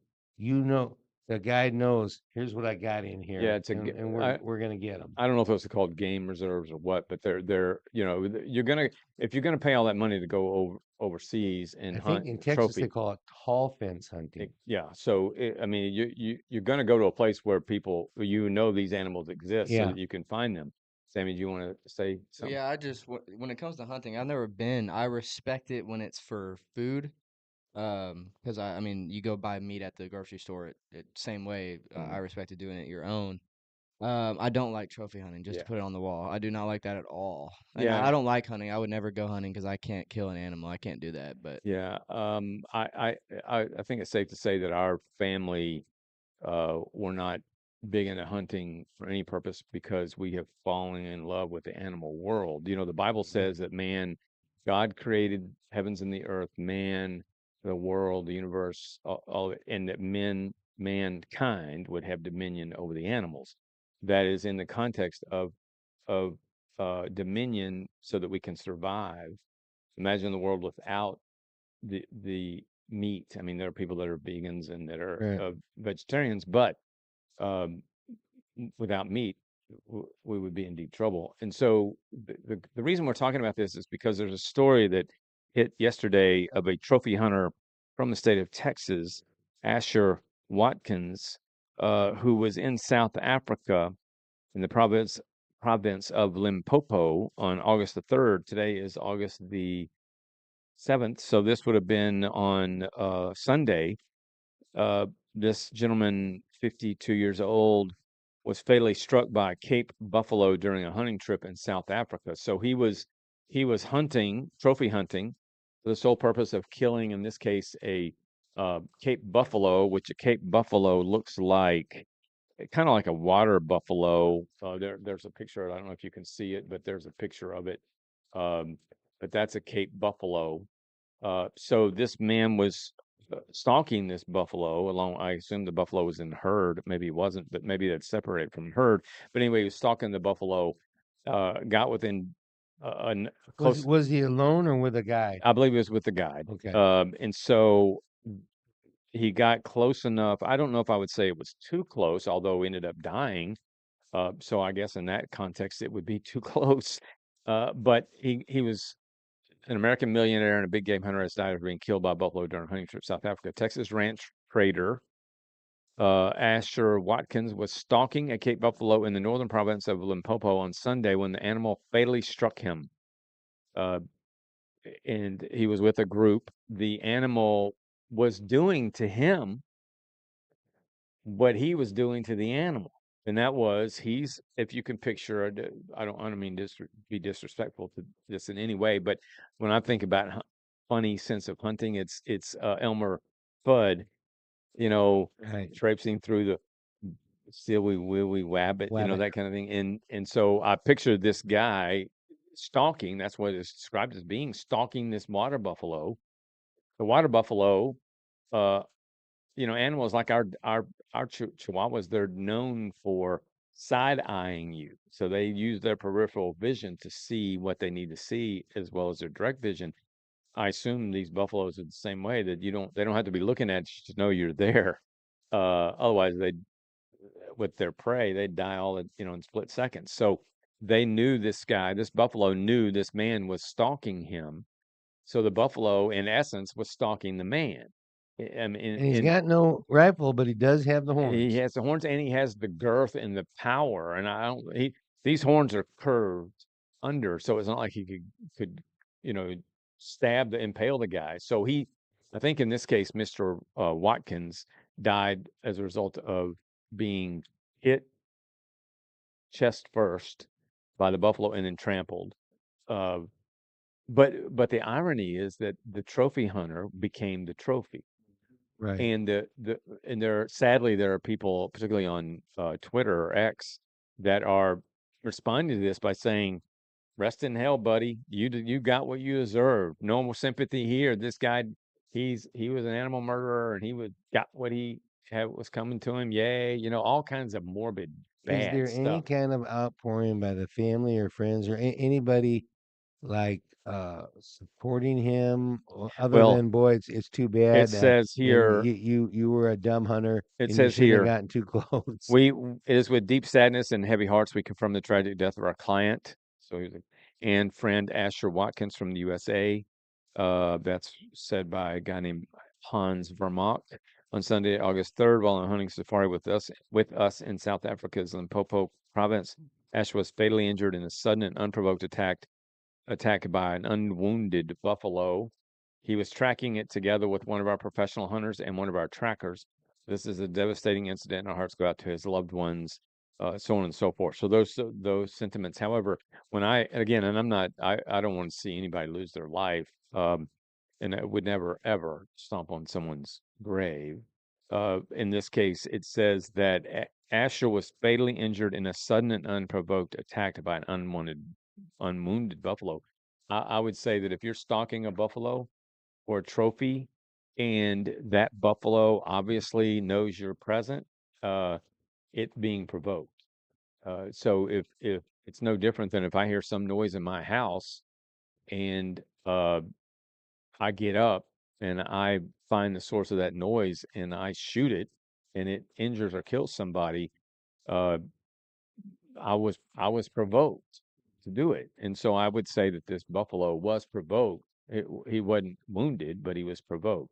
Speaker 1: the guide knows, here's what I got in here,
Speaker 2: yeah, it's a,
Speaker 1: and we're gonna get them.
Speaker 2: I don't know if those are called game reserves or what, but they're you're gonna, if you're gonna pay all that money to go overseas and
Speaker 1: I think
Speaker 2: hunt
Speaker 1: in
Speaker 2: a
Speaker 1: Texas they
Speaker 2: trophy,
Speaker 1: call it tall fence hunting.
Speaker 2: yeah. So I mean, you're gonna go to a place where people these animals exist so
Speaker 1: Yeah.
Speaker 2: that you can find them. Sammy, do you want to say
Speaker 3: Well,
Speaker 2: something?
Speaker 3: yeah, when it comes to hunting, I've never been. I respect it when it's for food. Because I mean, you go buy meat at the grocery store, same way. I respected doing it your own. I don't like trophy hunting, just to
Speaker 2: Yeah.
Speaker 3: put it on the wall. I do not like that at all. And
Speaker 2: Yeah.
Speaker 3: I don't like hunting. I would never go hunting because I can't kill an animal. I can't do that. But
Speaker 2: Yeah. I think it's safe to say that our family we're not big into hunting for any purpose because we have fallen in love with the animal world. You know, the Bible says that God created heavens and the earth, man, the world, the universe, all of it, and that mankind would have dominion over the animals. That is in the context of dominion so that we can survive. Imagine the world without the meat. I mean, there are people that are vegans and that are
Speaker 1: Right.
Speaker 2: vegetarians, but um, without meat, we would be in deep trouble. And so the reason we're talking about this is because there's a story that hit yesterday of a trophy hunter from the state of Texas, Asher Watkins, who was in South Africa in the province of Limpopo on August the 3rd. Today is August the 7th, so this would have been on Sunday. This gentleman, 52 years old, was fatally struck by a Cape buffalo during a hunting trip in South Africa. So he was hunting, trophy hunting, for the sole purpose of killing, in this case, a Cape buffalo, which a Cape buffalo looks like kind of like a water buffalo. There's a picture. I don't know if you can see it, but there's a picture of it. Um, but that's a Cape buffalo. So this man was stalking this buffalo along. I assume the buffalo was in the herd. Maybe it wasn't, but maybe that's separated from the herd. But anyway, he was stalking the buffalo. Got within close.
Speaker 1: Was he alone or with a guide?
Speaker 2: I believe it was with the guide.
Speaker 1: Okay.
Speaker 2: And so he got close enough. I don't know if I would say it was too close, although he ended up dying. So I guess in that context, it would be too close. But he was an American millionaire and a big game hunter has died after being killed by a buffalo during a hunting trip to South Africa. Texas ranch trader Asher Watkins was stalking a Cape buffalo in the northern province of Limpopo on Sunday when the animal fatally struck him. And he was with a group. The animal was doing to him what he was doing to the animal. And that was if you can picture, I don't mean to be disrespectful to this in any way, but when I think about funny sense of hunting, it's Elmer Fudd,
Speaker 1: Right.
Speaker 2: traipsing through the still we will we wabbit,
Speaker 1: Wabbit.
Speaker 2: that kind of thing. And so I pictured this guy stalking. That's what it's described as being stalking this water buffalo. The water buffalo, uh, animals like our chihuahuas, they're known for side eyeing you. So they use their peripheral vision to see what they need to see as well as their direct vision. I assume these buffaloes are the same way that they don't have to be looking at you to know you're there. Otherwise they with their prey, they'd die all in split seconds. So they knew this buffalo knew this man was stalking him. So the buffalo, in essence, was stalking the man.
Speaker 1: And he's got no rifle, but he does have the horns.
Speaker 2: He has the horns and he has the girth and the power. And these horns are curved under, so it's not like he could impale the guy. So I think in this case, Mr. Watkins died as a result of being hit chest first by the buffalo and then trampled. but the irony is that the trophy hunter became the trophy.
Speaker 1: Right.
Speaker 2: And sadly there are people, particularly on Twitter or X, that are responding to this by saying, "Rest in hell, buddy. You got what you deserve. No more sympathy here. This guy, he was an animal murderer, and got what he had was coming to him. Yay, all kinds of morbid,
Speaker 1: Is
Speaker 2: bad
Speaker 1: there any
Speaker 2: stuff."
Speaker 1: kind of outpouring by the family or friends or anybody like supporting him other
Speaker 2: Well,
Speaker 1: than boy, it's too
Speaker 2: it
Speaker 1: bad,
Speaker 2: says
Speaker 1: and
Speaker 2: here.
Speaker 1: you were a dumb hunter
Speaker 2: It
Speaker 1: and you
Speaker 2: says
Speaker 1: shouldn't have
Speaker 2: here.
Speaker 1: gotten too close.
Speaker 2: It is with deep sadness and heavy hearts we confirm the tragic death of our client. So he was and friend Asher Watkins from the USA. That's said by a guy named Hans Vermaak on Sunday, August 3rd, while on a hunting safari with us in South Africa's Limpopo province. Asher was fatally injured in a sudden and unprovoked attack by an unwounded buffalo. He was tracking it together with one of our professional hunters and one of our trackers. This is a devastating incident, and our hearts go out to his loved ones, so on and so forth. So those sentiments. However, when and I don't want to see anybody lose their life, and I would never ever stomp on someone's grave. In this case, it says that Asher was fatally injured in a sudden and unprovoked attack by an unwounded buffalo. I would say that if you're stalking a buffalo or a trophy, and that buffalo obviously knows you're present, it's being provoked. So if it's no different than if I hear some noise in my house and I get up and I find the source of that noise and I shoot it and it injures or kills somebody, uh, I was provoked to do it, and so I would say that this buffalo was provoked. He wasn't wounded, but he was provoked.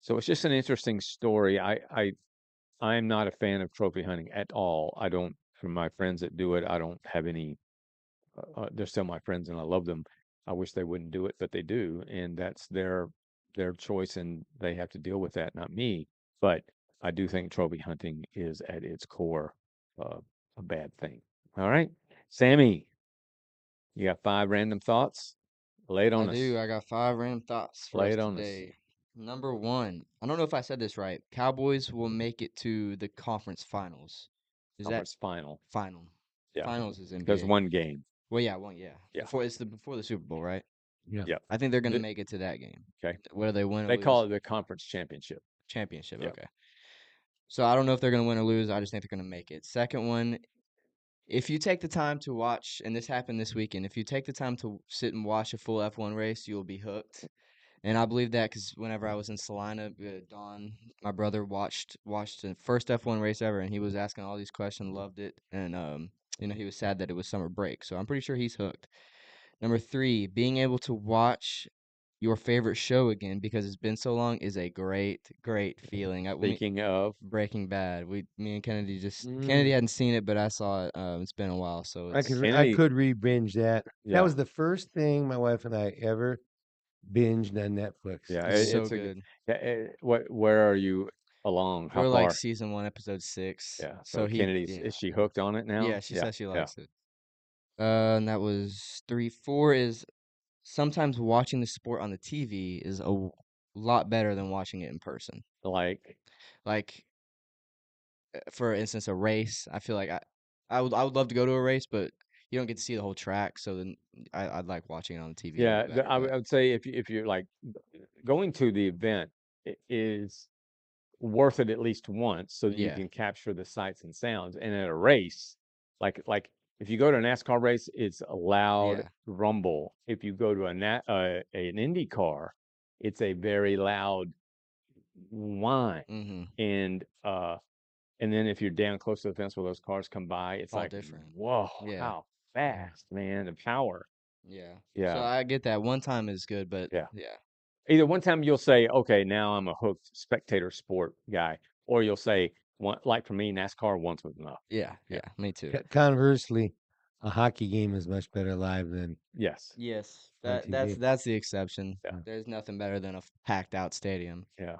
Speaker 2: So it's just an interesting story. I am not a fan of trophy hunting at all. I don't. From my friends that do it, I don't have any. They're still my friends, and I love them. I wish they wouldn't do it, but they do, and that's their choice, and they have to deal with that, not me. But I do think trophy hunting is at its core a bad thing. All right, Sammy, you got 5 random thoughts? Lay it
Speaker 3: I
Speaker 2: on
Speaker 3: do.
Speaker 2: us.
Speaker 3: I got 5 random thoughts for
Speaker 2: Lay
Speaker 3: us
Speaker 2: it on us.
Speaker 3: today. Number one, I don't know if I said this right. Cowboys will make it to the conference finals. Is that
Speaker 2: Conference final.
Speaker 3: final?
Speaker 2: Yeah,
Speaker 3: Finals is
Speaker 2: because
Speaker 3: NBA.
Speaker 2: one game.
Speaker 3: Well, yeah, one, yeah.
Speaker 2: Yeah.
Speaker 3: Before the Super Bowl, right?
Speaker 1: Yeah.
Speaker 2: Yeah.
Speaker 3: I think they're gonna
Speaker 2: The-
Speaker 3: make it to that game.
Speaker 2: okay.
Speaker 3: Whether they win or
Speaker 2: They
Speaker 3: lose,
Speaker 2: call it the conference championship.
Speaker 3: championship.
Speaker 2: Yeah.
Speaker 3: Okay. So I don't know if they're gonna win or lose. I just think they're gonna make it. Second one, if you take the time to watch, and this happened this weekend, if you take the time to sit and watch a full F1 race, you will be hooked. And I believe that because whenever I was in Salina, Don, my brother, watched the first F1 race ever, and he was asking all these questions, loved it, and he was sad that it was summer break. So I'm pretty sure he's hooked. Number 3, being able to watch your favorite show again because it's been so long is a great, great feeling.
Speaker 2: Speaking of,
Speaker 3: Breaking Bad. Me and Kennedy
Speaker 1: Mm.
Speaker 3: Kennedy hadn't seen it, but I saw it. It's been a while, so
Speaker 1: I
Speaker 3: it's
Speaker 1: could I
Speaker 2: Kennedy-
Speaker 1: could re-binge that.
Speaker 2: yeah,
Speaker 1: That was the first thing my wife and I ever binged on Netflix.
Speaker 2: yeah,
Speaker 3: it's so
Speaker 2: it's a
Speaker 3: good.
Speaker 2: where are you along? How
Speaker 3: We're
Speaker 2: far?
Speaker 3: like season 1, episode 6.
Speaker 2: Yeah.
Speaker 3: So
Speaker 2: So Kennedy's is she hooked on it now?
Speaker 3: yeah, she says she
Speaker 2: Yeah.
Speaker 3: likes it. And that was 3. 4 is sometimes watching the sport on the TV is a lot better than watching it in person.
Speaker 2: Like,
Speaker 3: Like, for instance, a race. I feel like I would love to go to a race, but you don't get to see the whole track. So then I'd like watching it on the TV. a
Speaker 2: yeah,
Speaker 3: little better,
Speaker 2: I
Speaker 3: but
Speaker 2: would say if you're like going to the event is worth it at least once so that you
Speaker 3: Yeah.
Speaker 2: can capture the sights and sounds. And at a race, like if you go to a NASCAR race, it's a loud
Speaker 3: Yeah.
Speaker 2: rumble. If you go to an Indy car, it's a very loud whine.
Speaker 3: Mm-hmm.
Speaker 2: And then if you're down close to the fence where those cars come by, it's
Speaker 3: All
Speaker 2: like,
Speaker 3: different.
Speaker 2: whoa,
Speaker 3: Yeah.
Speaker 2: how fast, man, the power.
Speaker 3: Yeah.
Speaker 2: Yeah.
Speaker 3: So I get that. One time is good, but
Speaker 2: Yeah.
Speaker 3: yeah.
Speaker 2: Either one time you'll say, okay, now I'm a hooked spectator sport guy, or you'll say, like for me, NASCAR once was enough.
Speaker 3: Yeah. Me too.
Speaker 1: Conversely, a hockey game is much better live than
Speaker 2: Yes.
Speaker 3: Yes.
Speaker 1: on TV.
Speaker 3: That's the exception.
Speaker 2: Yeah.
Speaker 3: There's nothing better than a packed out stadium.
Speaker 2: Yeah.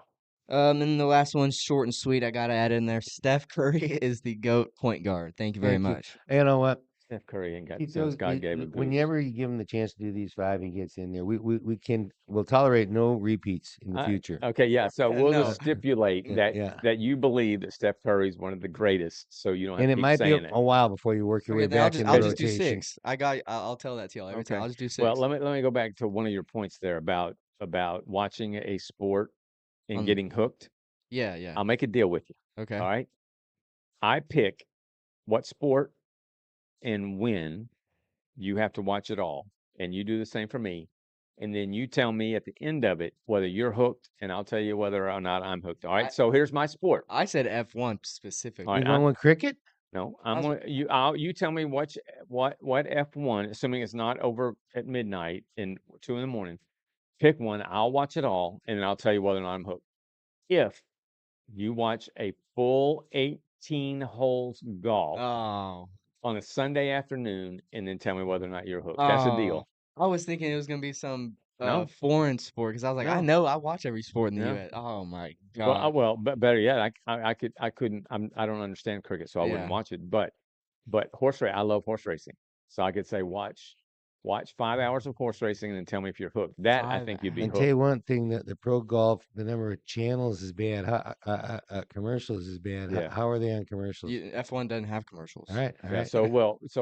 Speaker 3: And the last one's short and sweet. I gotta add in there. Steph Curry is the GOAT point guard. Thank you very
Speaker 1: Thank you.
Speaker 3: much.
Speaker 1: You know what?
Speaker 2: Steph Curry ain't got
Speaker 1: Keep
Speaker 2: those
Speaker 1: those.
Speaker 2: God gave a boots.
Speaker 1: Whenever you give him the chance to do these 5, he gets in there. We'll tolerate no repeats in the future.
Speaker 2: Okay, yeah. So we'll
Speaker 3: No.
Speaker 2: just stipulate
Speaker 1: Yeah.
Speaker 2: that you believe that Steph Curry is one of the greatest, so you don't have
Speaker 1: And
Speaker 2: to
Speaker 1: it
Speaker 2: keep
Speaker 1: might be
Speaker 2: saying it.
Speaker 1: a while before you work your
Speaker 3: Okay,
Speaker 1: way
Speaker 3: then
Speaker 1: back in the
Speaker 3: I'll just do
Speaker 1: rotation.
Speaker 3: 6. I'll tell that to y'all every time.
Speaker 2: Okay.
Speaker 3: I'll just do 6.
Speaker 2: Well, let me go back to one of your points there about watching a sport and getting hooked.
Speaker 3: Yeah.
Speaker 2: I'll make a deal with you.
Speaker 3: Okay.
Speaker 2: All right. I pick what sport and when. You have to watch it all, and you do the same for me. And then you tell me at the end of it whether you're hooked, and I'll tell you whether or not I'm hooked. All right. So here's my sport.
Speaker 3: I said F1
Speaker 2: All
Speaker 3: specifically.
Speaker 2: right.
Speaker 1: You going with cricket?
Speaker 2: No,
Speaker 3: I was-
Speaker 2: you tell me what F1, assuming it's not over at midnight and 2 in the morning. Pick one. I'll watch it all, and then I'll tell you whether or not I'm hooked. If you watch a full 18 holes golf
Speaker 3: Oh.
Speaker 2: on a Sunday afternoon, and then tell me whether or not you're hooked. That's a deal.
Speaker 3: I was thinking it was gonna be some
Speaker 2: No.
Speaker 3: foreign sport because I was like, I
Speaker 2: No.
Speaker 3: know I watch every sport in the
Speaker 2: No.
Speaker 3: U.S. Oh my
Speaker 2: Well,
Speaker 3: god.
Speaker 2: but better yet, I couldn't. I don't understand cricket, so I wouldn't
Speaker 3: Yeah.
Speaker 2: watch it. But horse race, I love horse racing, so I could say watch 5 hours of horse racing and then tell me if you're hooked. That I
Speaker 3: 5
Speaker 2: think you'd be
Speaker 1: And
Speaker 2: hooked.
Speaker 1: tell you one thing, that the pro golf, the number of channels is bad. Commercials is bad.
Speaker 2: Yeah.
Speaker 1: How are they on commercials?
Speaker 3: F1 doesn't have commercials.
Speaker 1: All right.
Speaker 2: Yeah. So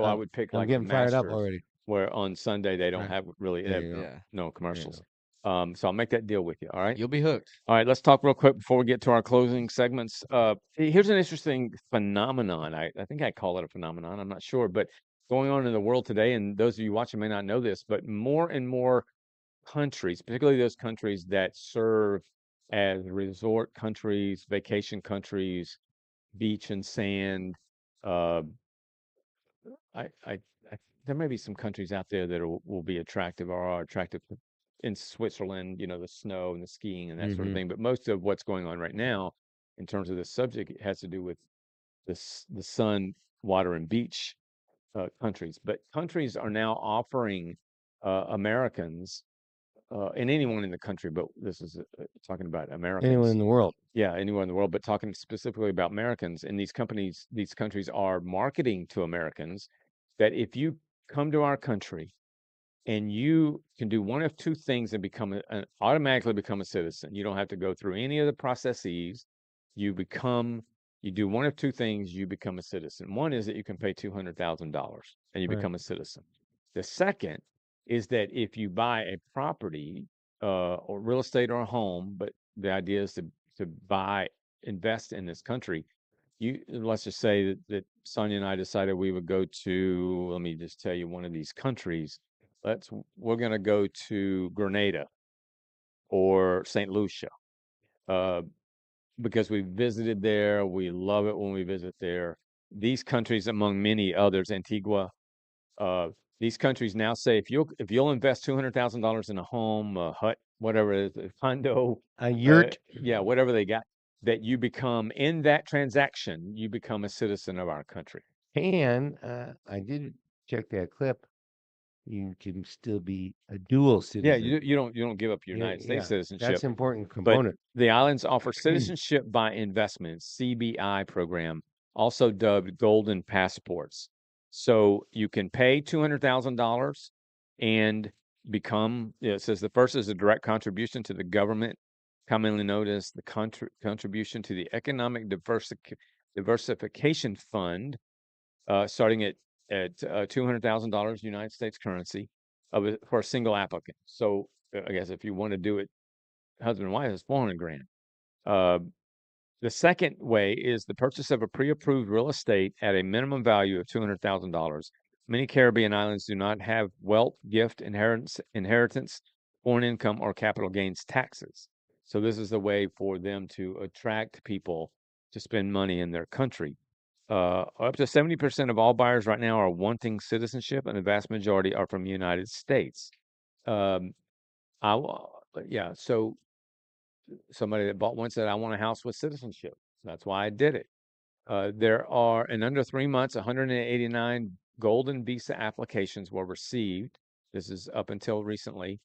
Speaker 2: I would pick
Speaker 1: I'm
Speaker 2: like
Speaker 1: getting
Speaker 2: the
Speaker 1: fired up
Speaker 2: Masters,
Speaker 1: already.
Speaker 2: where on Sunday they don't
Speaker 1: Right.
Speaker 2: have really
Speaker 1: There you go.
Speaker 3: Yeah.
Speaker 2: no
Speaker 1: There you
Speaker 2: commercials.
Speaker 1: go.
Speaker 2: So I'll make that deal with you. All right.
Speaker 3: You'll be hooked.
Speaker 2: All right, let's talk real quick before we get to our closing segments. Here's an interesting phenomenon. I think I call it a phenomenon. I'm not sure, but going on in the world today, and those of you watching may not know this, but more and more countries, particularly those countries that serve as resort countries, vacation countries, beach and sand. Uh, I there may be some countries out there that will be attractive or are attractive in Switzerland, the snow and the skiing and that sort of
Speaker 1: Mhm.
Speaker 2: thing. But most of what's going on right now in terms of this subject has to do with the sun, water, and beach countries. But countries are now offering Americans and anyone in the country, but this is talking about Americans.
Speaker 1: Anyone in the world.
Speaker 2: Yeah, anywhere in the world, but talking specifically about Americans, and these countries are marketing to Americans that if you come to our country and you can do one of two things and automatically become a citizen. You don't have to go through any of the processes. You do one of two things, you become a citizen. One is that you can pay $200,000 and you
Speaker 1: Right.
Speaker 2: become a citizen. The second is that if you buy a property or real estate or a home, but the idea is to invest in this country. Let's just say that Sonia and I decided we would go to, let me just tell you one of these countries. We're going to go to Grenada or St. Lucia because we visited there. We love it when we visit there. These countries, among many others, Antigua, these countries now say if you'll invest $200,000 in a home, a hut, whatever it is, a condo,
Speaker 1: A yurt.
Speaker 2: yeah, whatever they got, that you become in that transaction, you become a citizen of our country.
Speaker 1: And I did check that clip. You can still be a dual
Speaker 2: Yeah,
Speaker 1: citizen.
Speaker 2: you don't give up your United States citizenship.
Speaker 1: That's an important
Speaker 2: But
Speaker 1: component.
Speaker 2: the islands offer citizenship by investment, CBI program, also dubbed golden passports. So you can pay $200,000 and become, it says the first is a direct contribution to the government, commonly known as the contribution to the Economic Diversification Fund, starting at $200,000 United States currency for a single applicant. So I guess if you want to do it, husband and wife, it's 400 grand. The second way is the purchase of a pre-approved real estate at a minimum value of $200,000. Many Caribbean islands do not have wealth, gift, inheritance, foreign income, or capital gains taxes. So this is the way for them to attract people to spend money in their country. Up to 70% of all buyers right now are wanting citizenship, and the vast majority are from the United States. Yeah, so somebody that bought one said, I want a house with citizenship. That's why I did it. There are, in under 3 months, 189 golden visa applications were received. This is up until recently.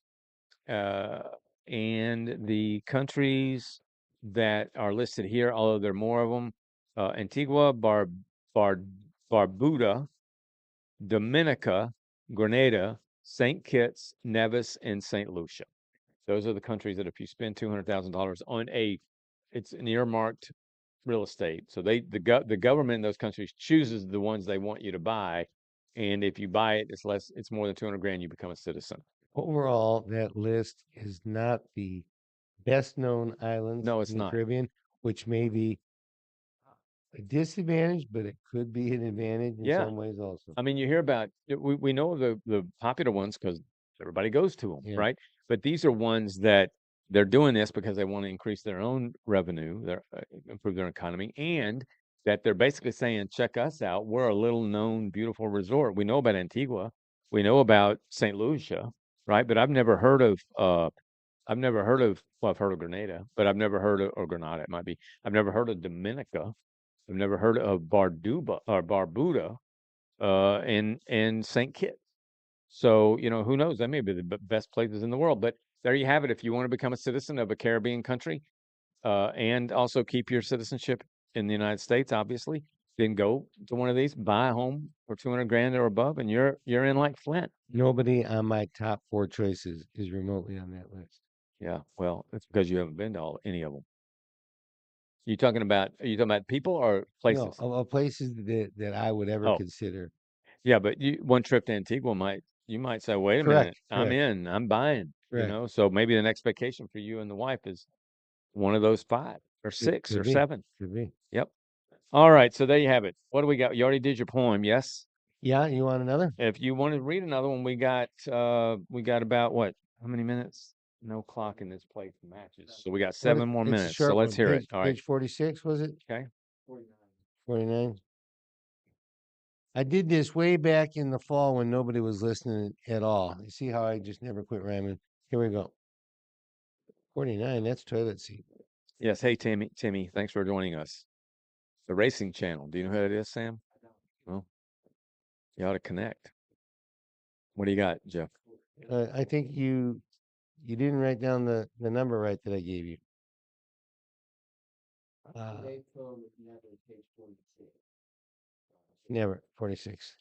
Speaker 2: And the countries that are listed here, although there are more of them, Antigua, Barbuda, Dominica, Grenada, St. Kitts, Nevis, and St. Lucia. Those are the countries that if you spend $200,000 on it's an earmarked real estate. So the government in those countries chooses the ones they want you to buy, and if you buy it, it's more than 200 grand, you become a citizen.
Speaker 1: Overall, that list is not the best known islands
Speaker 2: No, it's
Speaker 1: in the
Speaker 2: not.
Speaker 1: Caribbean, which may be a disadvantage, but it could be an advantage in
Speaker 2: Yeah.
Speaker 1: some ways also.
Speaker 2: I mean, you hear about we know the popular ones because everybody goes to them,
Speaker 1: Yeah.
Speaker 2: right? But these are ones that they're doing this because they want to increase their own revenue, improve their economy, and that they're basically saying, check us out. We're a little known, beautiful resort. We know about Antigua, we know about St. Lucia, right? But I've never heard of well, I've heard of Grenada, but I've never heard of, or Grenada, it might be. I've never heard of Dominica. I've never heard of Barbuda, and St. Kitts. So, who knows? That may be the best places in the world. But there you have it. If you want to become a citizen of a Caribbean country, and also keep your citizenship in the United States, obviously, then go to one of these, buy a home for 200 grand or above, and you're in like Flint.
Speaker 1: Nobody on my top 4 choices is remotely on that list.
Speaker 2: Yeah, well, it's because you haven't been to any of them. Are you talking about people or places?
Speaker 1: No, of places that I would ever
Speaker 2: Oh.
Speaker 1: consider.
Speaker 2: Yeah, but one trip to Antigua you might say, wait a minute, I'm in, I'm buying,
Speaker 1: Correct.
Speaker 2: so maybe the next vacation for you and the wife is one of those 5 or 6
Speaker 1: Could
Speaker 2: or
Speaker 1: be.
Speaker 2: 7.
Speaker 1: Could be.
Speaker 2: Yep. All right, so there you have it. What do we got? You already did your poem, yes?
Speaker 1: Yeah, you want another?
Speaker 2: If you want to read another one, we got about what? How many minutes? No clock in this place matches. So we got 7 more
Speaker 1: It's a
Speaker 2: minutes.
Speaker 1: short
Speaker 2: So let's
Speaker 1: one.
Speaker 2: hear it. All right.
Speaker 1: Page 46, was it?
Speaker 2: Okay.
Speaker 1: 49. I did this way back in the fall when nobody was listening at all. You see how I just never quit rhyming? Here we go. 49, that's toilet seat.
Speaker 2: Yes. Hey, Timmy, thanks for joining us. The Racing Channel. Do you know who that is, Sam? Well, you ought to connect. What do you got, Jeff?
Speaker 1: I think you didn't write down the number right that I gave you. Never, 46.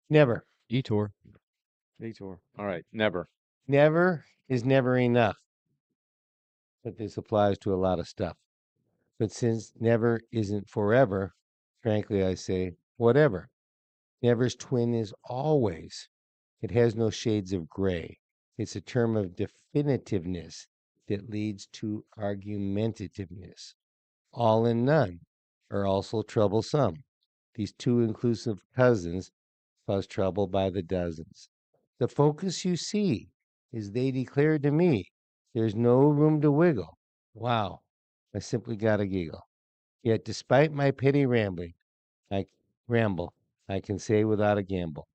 Speaker 1: Never.
Speaker 3: Detour.
Speaker 2: All right. Never.
Speaker 1: Never is never enough. But this applies to a lot of stuff. But since never isn't forever, frankly, I say whatever. Never's twin is always. It has no shades of gray. It's a term of definitiveness that leads to argumentativeness. All and none are also troublesome. These two inclusive cousins cause trouble by the dozens. The focus you see is they declared to me there's no room to wiggle. Wow, I simply got a giggle. Yet despite my petty rambling, I can say without a gamble,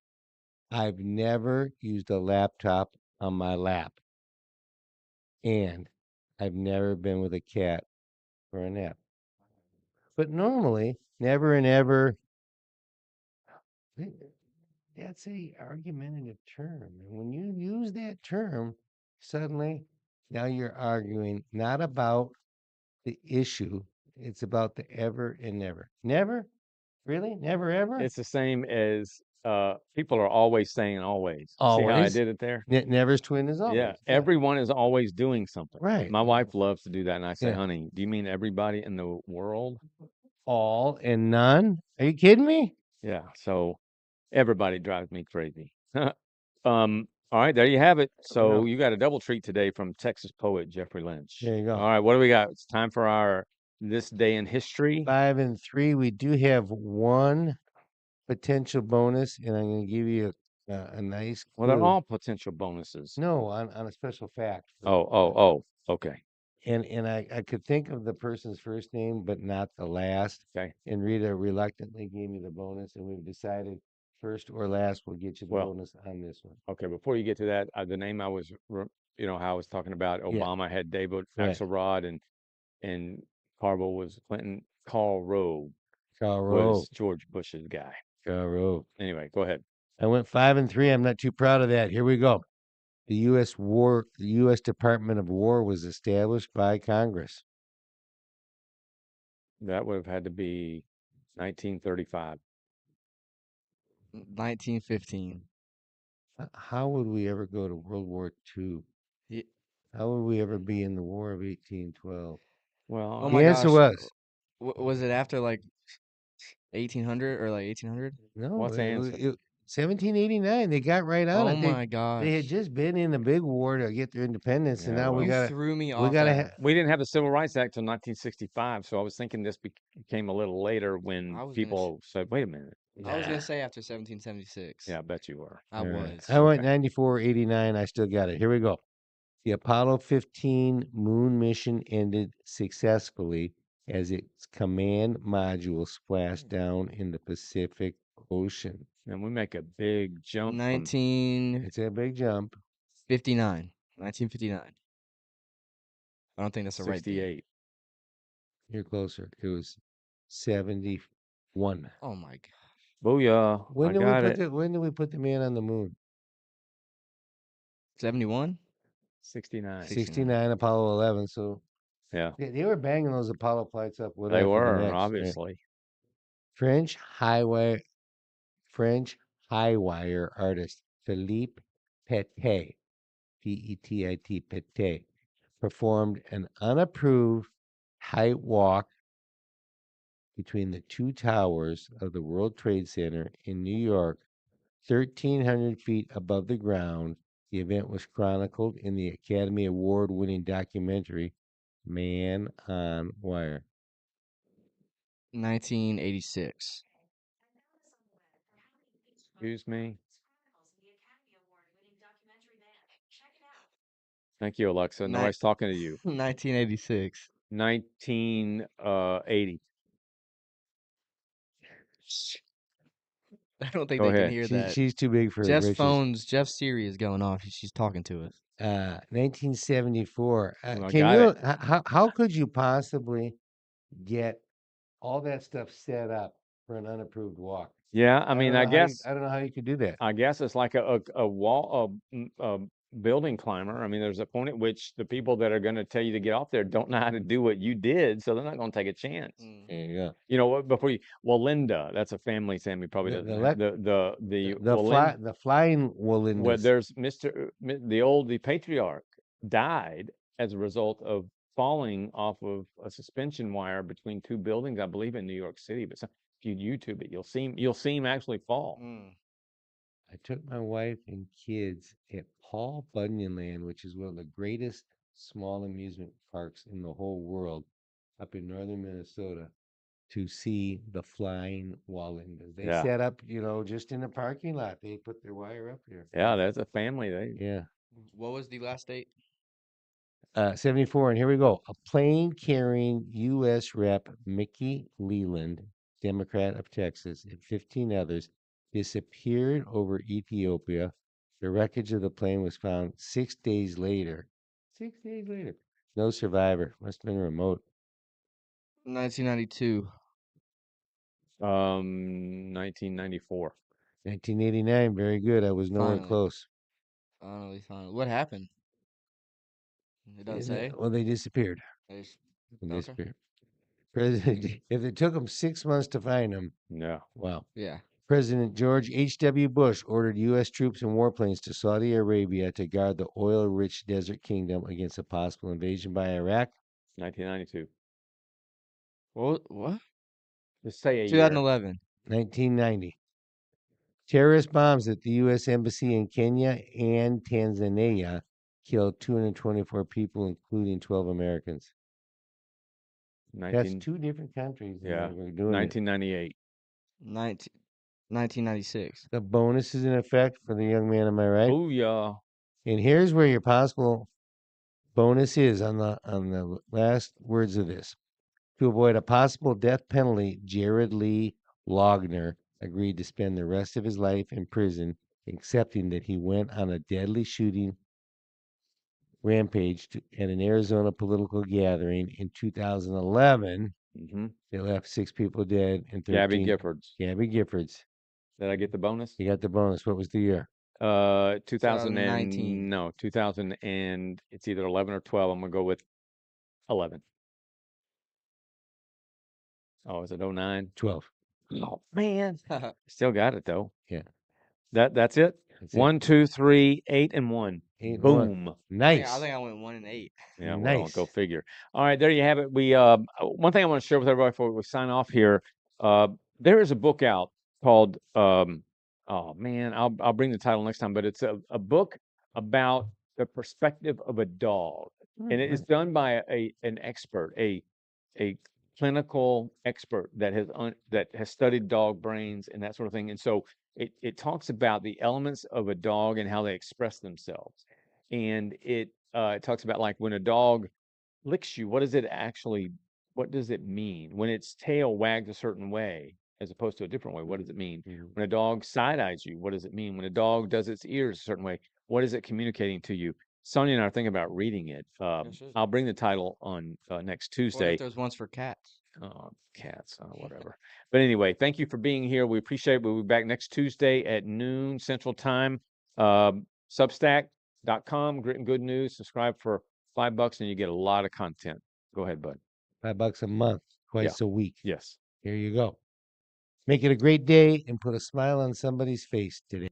Speaker 1: I've never used a laptop on my lap. And I've never been with a cat for a nap. But normally, never and ever, that's a argumentative term. And when you use that term, suddenly now you're arguing not about the issue, it's about the ever and never. Never? Really? Never ever?
Speaker 2: It's the same as people are always saying always. See how I
Speaker 1: Always.
Speaker 2: did it there?
Speaker 1: Never's twin is always.
Speaker 2: Yeah. Everyone is always doing something.
Speaker 1: Right.
Speaker 2: My wife loves to do that. And I say,
Speaker 1: Yeah.
Speaker 2: honey, do you mean everybody in the world?
Speaker 1: All and none? Are you kidding me?
Speaker 2: Yeah. So everybody drives me crazy. All right, there you have it. So you got a double treat today from Texas poet Jeffrey Lynch.
Speaker 1: There you go.
Speaker 2: All right, what do we got? It's time for our This Day in History.
Speaker 1: 5 and 3. We do have one potential bonus, and I'm going to give you a nice clue.
Speaker 2: Well, they're all potential bonuses.
Speaker 1: No, on a special fact.
Speaker 2: Okay.
Speaker 1: And I could think of the person's first name, but not the last.
Speaker 2: Okay.
Speaker 1: And Rita reluctantly gave me the bonus, and we've decided first or last will get you the bonus on this one.
Speaker 2: Okay, before you get to that, the name I was, how I was talking about, Obama had David Axelrod, and Carville was Clinton. Karl Rove was George Bush's guy.
Speaker 1: Karl Rove.
Speaker 2: Anyway, go ahead.
Speaker 1: I went 5 and 3. I'm not too proud of that. Here we go. The U.S. Department of War was established by Congress.
Speaker 2: That would have had to be 1935.
Speaker 3: 1915.
Speaker 1: How would we ever go to World War II?
Speaker 3: Ye-
Speaker 1: How would we ever be in the War of 1812?
Speaker 2: Well,
Speaker 3: Oh
Speaker 1: The
Speaker 3: my
Speaker 1: answer
Speaker 3: gosh.
Speaker 1: was
Speaker 3: Was it after like 1800 or like 1800?
Speaker 1: no.
Speaker 2: what's the answer?
Speaker 1: 1789. They got right on
Speaker 3: Oh
Speaker 1: it.
Speaker 3: my
Speaker 1: They had
Speaker 3: gosh.
Speaker 1: just been in a big war to get their independence, and
Speaker 2: Yeah,
Speaker 1: now we
Speaker 2: well.
Speaker 3: You
Speaker 1: gotta
Speaker 3: threw me
Speaker 1: we
Speaker 3: off
Speaker 1: gotta
Speaker 3: that.
Speaker 1: ha-
Speaker 2: We didn't have the Civil Rights Act till 1965, so I was thinking this became a little later when
Speaker 3: I was gonna
Speaker 2: people said, "Wait a minute."
Speaker 3: I was
Speaker 1: nah.
Speaker 3: gonna say after 1776.
Speaker 2: Yeah, I bet you were.
Speaker 3: I
Speaker 1: All right.
Speaker 3: was.
Speaker 1: I went
Speaker 2: Okay.
Speaker 1: 94, 89. I still got it. Here we go. The Apollo 15 moon mission ended successfully as its command module splashed down in the Pacific Ocean.
Speaker 2: And we make a big jump from
Speaker 3: 1959.
Speaker 1: It's a big jump.
Speaker 3: 1959. I don't think that's the right date.
Speaker 2: 68.
Speaker 1: You're closer. It was 71.
Speaker 3: Oh my god.
Speaker 2: Booyah!
Speaker 1: When
Speaker 2: I
Speaker 1: did we
Speaker 2: got
Speaker 1: put
Speaker 2: it.
Speaker 1: the when did we put the man on the moon?
Speaker 3: 71?
Speaker 2: 69.
Speaker 1: 69, Apollo 11. So
Speaker 2: Yeah,
Speaker 1: they were banging those Apollo flights up one
Speaker 2: they
Speaker 1: after the
Speaker 2: were
Speaker 1: next. Right?
Speaker 2: obviously.
Speaker 1: French high wire artist Philippe Petit, Petit, Petit, performed an unapproved height walk between the two towers of the World Trade Center in New York, 1,300 feet above the ground. The event was chronicled in the Academy Award winning documentary Man on Wire.
Speaker 3: 1986.
Speaker 2: Excuse me. Thank you, Alexa.
Speaker 3: Ni-
Speaker 2: Nobody's talking to you.
Speaker 3: 1986.
Speaker 2: 1980.
Speaker 3: I don't think
Speaker 2: Go
Speaker 3: they can
Speaker 2: ahead.
Speaker 3: hear that.
Speaker 1: She's too big for
Speaker 3: Jeff's
Speaker 1: britches.
Speaker 3: Jeff's Siri is going off. She's talking to us.
Speaker 1: 1974.
Speaker 2: Well, I
Speaker 1: Can
Speaker 2: got
Speaker 1: you?
Speaker 2: it.
Speaker 1: How could you possibly get all that stuff set up for an unapproved walk?
Speaker 2: Yeah, I mean, I guess
Speaker 1: I don't know how you could do that.
Speaker 2: it's like a wall, a building climber. I mean, there's a point at which the people that are going to tell you to get off there don't know how to do what you did, so they're not going to take a chance.
Speaker 1: There you go.
Speaker 2: You know what? Before you, well, Linda, that's a family. Sammy probably
Speaker 1: The
Speaker 2: doesn't
Speaker 1: the
Speaker 2: have
Speaker 1: lec-
Speaker 2: the
Speaker 1: the
Speaker 2: well,
Speaker 1: fly the flying
Speaker 2: well,
Speaker 1: Walindus.
Speaker 2: there's the patriarch died as a result of falling off of a suspension wire between two buildings, I believe, in New York City. But if you YouTube it, you'll see him actually fall.
Speaker 1: I took my wife and kids at Paul Bunyan Land, which is one of the greatest small amusement parks in the whole world, up in northern Minnesota, to see the flying Walindus. They
Speaker 2: Yeah.
Speaker 1: set up, just in the parking lot. They put their wire up there.
Speaker 2: Yeah, that's a family.
Speaker 1: Yeah.
Speaker 3: What was the last date?
Speaker 1: 74, and here we go. A plane carrying U.S. Rep. Mickey Leland, Democrat of Texas, and 15 others disappeared over Ethiopia. The wreckage of the plane was found 6 days later. 6 days later. No survivor. Must have been remote.
Speaker 3: 1992.
Speaker 2: 1994.
Speaker 1: 1989. Very good. I was nowhere
Speaker 3: Finally.
Speaker 1: close.
Speaker 3: Finally. What happened? It doesn't say.
Speaker 1: Well, they disappeared.
Speaker 3: They just-
Speaker 1: They
Speaker 3: Okay.
Speaker 1: disappeared. President, if it took them 6 months to find them,
Speaker 2: Yeah.
Speaker 1: wow.
Speaker 3: Yeah.
Speaker 1: President George H.W. Bush ordered U.S. troops and warplanes to Saudi Arabia to guard the oil-rich desert kingdom against a possible invasion by Iraq.
Speaker 2: 1992.
Speaker 3: What?
Speaker 2: Just say a year.
Speaker 3: 2011.
Speaker 1: 1990. Terrorist bombs at the U.S. Embassy in Kenya and Tanzania killed 224 people, including 12 Americans. That's 2 different countries.
Speaker 2: Yeah.
Speaker 1: We're doing
Speaker 2: 1998.
Speaker 3: 1996.
Speaker 1: The bonus is in effect for the young man. Am I right?
Speaker 2: Booyah.
Speaker 1: And here's where your possible bonus is on the last words of this. To avoid a possible death penalty, Jared Lee Logner agreed to spend the rest of his life in prison, accepting that he went on a deadly shooting rampage at an Arizona political gathering in 2011.
Speaker 2: Mm-hmm.
Speaker 1: They left 6 people dead and 13.
Speaker 2: Gabby Giffords.
Speaker 1: Gabby Giffords.
Speaker 2: Did I get the bonus?
Speaker 1: You got the bonus. What was the year?
Speaker 2: 2019. No, 2000 and it's either 11 or 12. I'm gonna go with 11. Oh, is it 09?
Speaker 1: 12.
Speaker 2: Oh man, still got it though.
Speaker 1: Yeah.
Speaker 2: That's it.
Speaker 1: That's it.
Speaker 2: 1, 2, 3, 8 and 1.
Speaker 1: 8 and 1.
Speaker 2: Boom.
Speaker 3: I
Speaker 1: Nice.
Speaker 3: think I went 1 and 8.
Speaker 2: Yeah, well, go
Speaker 1: Nice.
Speaker 2: figure. All right, there you have it. We one thing I want to share with everybody before we sign off here. There is a book out called oh man, I'll bring the title next time, but it's a book about the perspective of a dog, and it is done by an expert, a clinical expert that has studied dog brains and that sort of thing. And so it talks about the elements of a dog and how they express themselves. And it talks about like when a dog licks you, what does it mean? When its tail wags a certain way as opposed to a different way, what does it mean? When a dog side eyes you, what does it mean? When a dog does its ears a certain way, what is it communicating to you? Sonia and I are thinking about reading it. I'll bring the title on next
Speaker 3: What
Speaker 2: Tuesday.
Speaker 3: if there's ones for cats?
Speaker 2: Cats, whatever. But anyway, thank you for being here. We appreciate it. We'll be back next Tuesday at noon Central Time. Substack.com, Grit and Good News. Subscribe for $5 and you get a lot of content. Go ahead, bud.
Speaker 1: $5 a month, twice a week.
Speaker 2: Yes.
Speaker 1: Here you go. Make it a great day and put a smile on somebody's face today.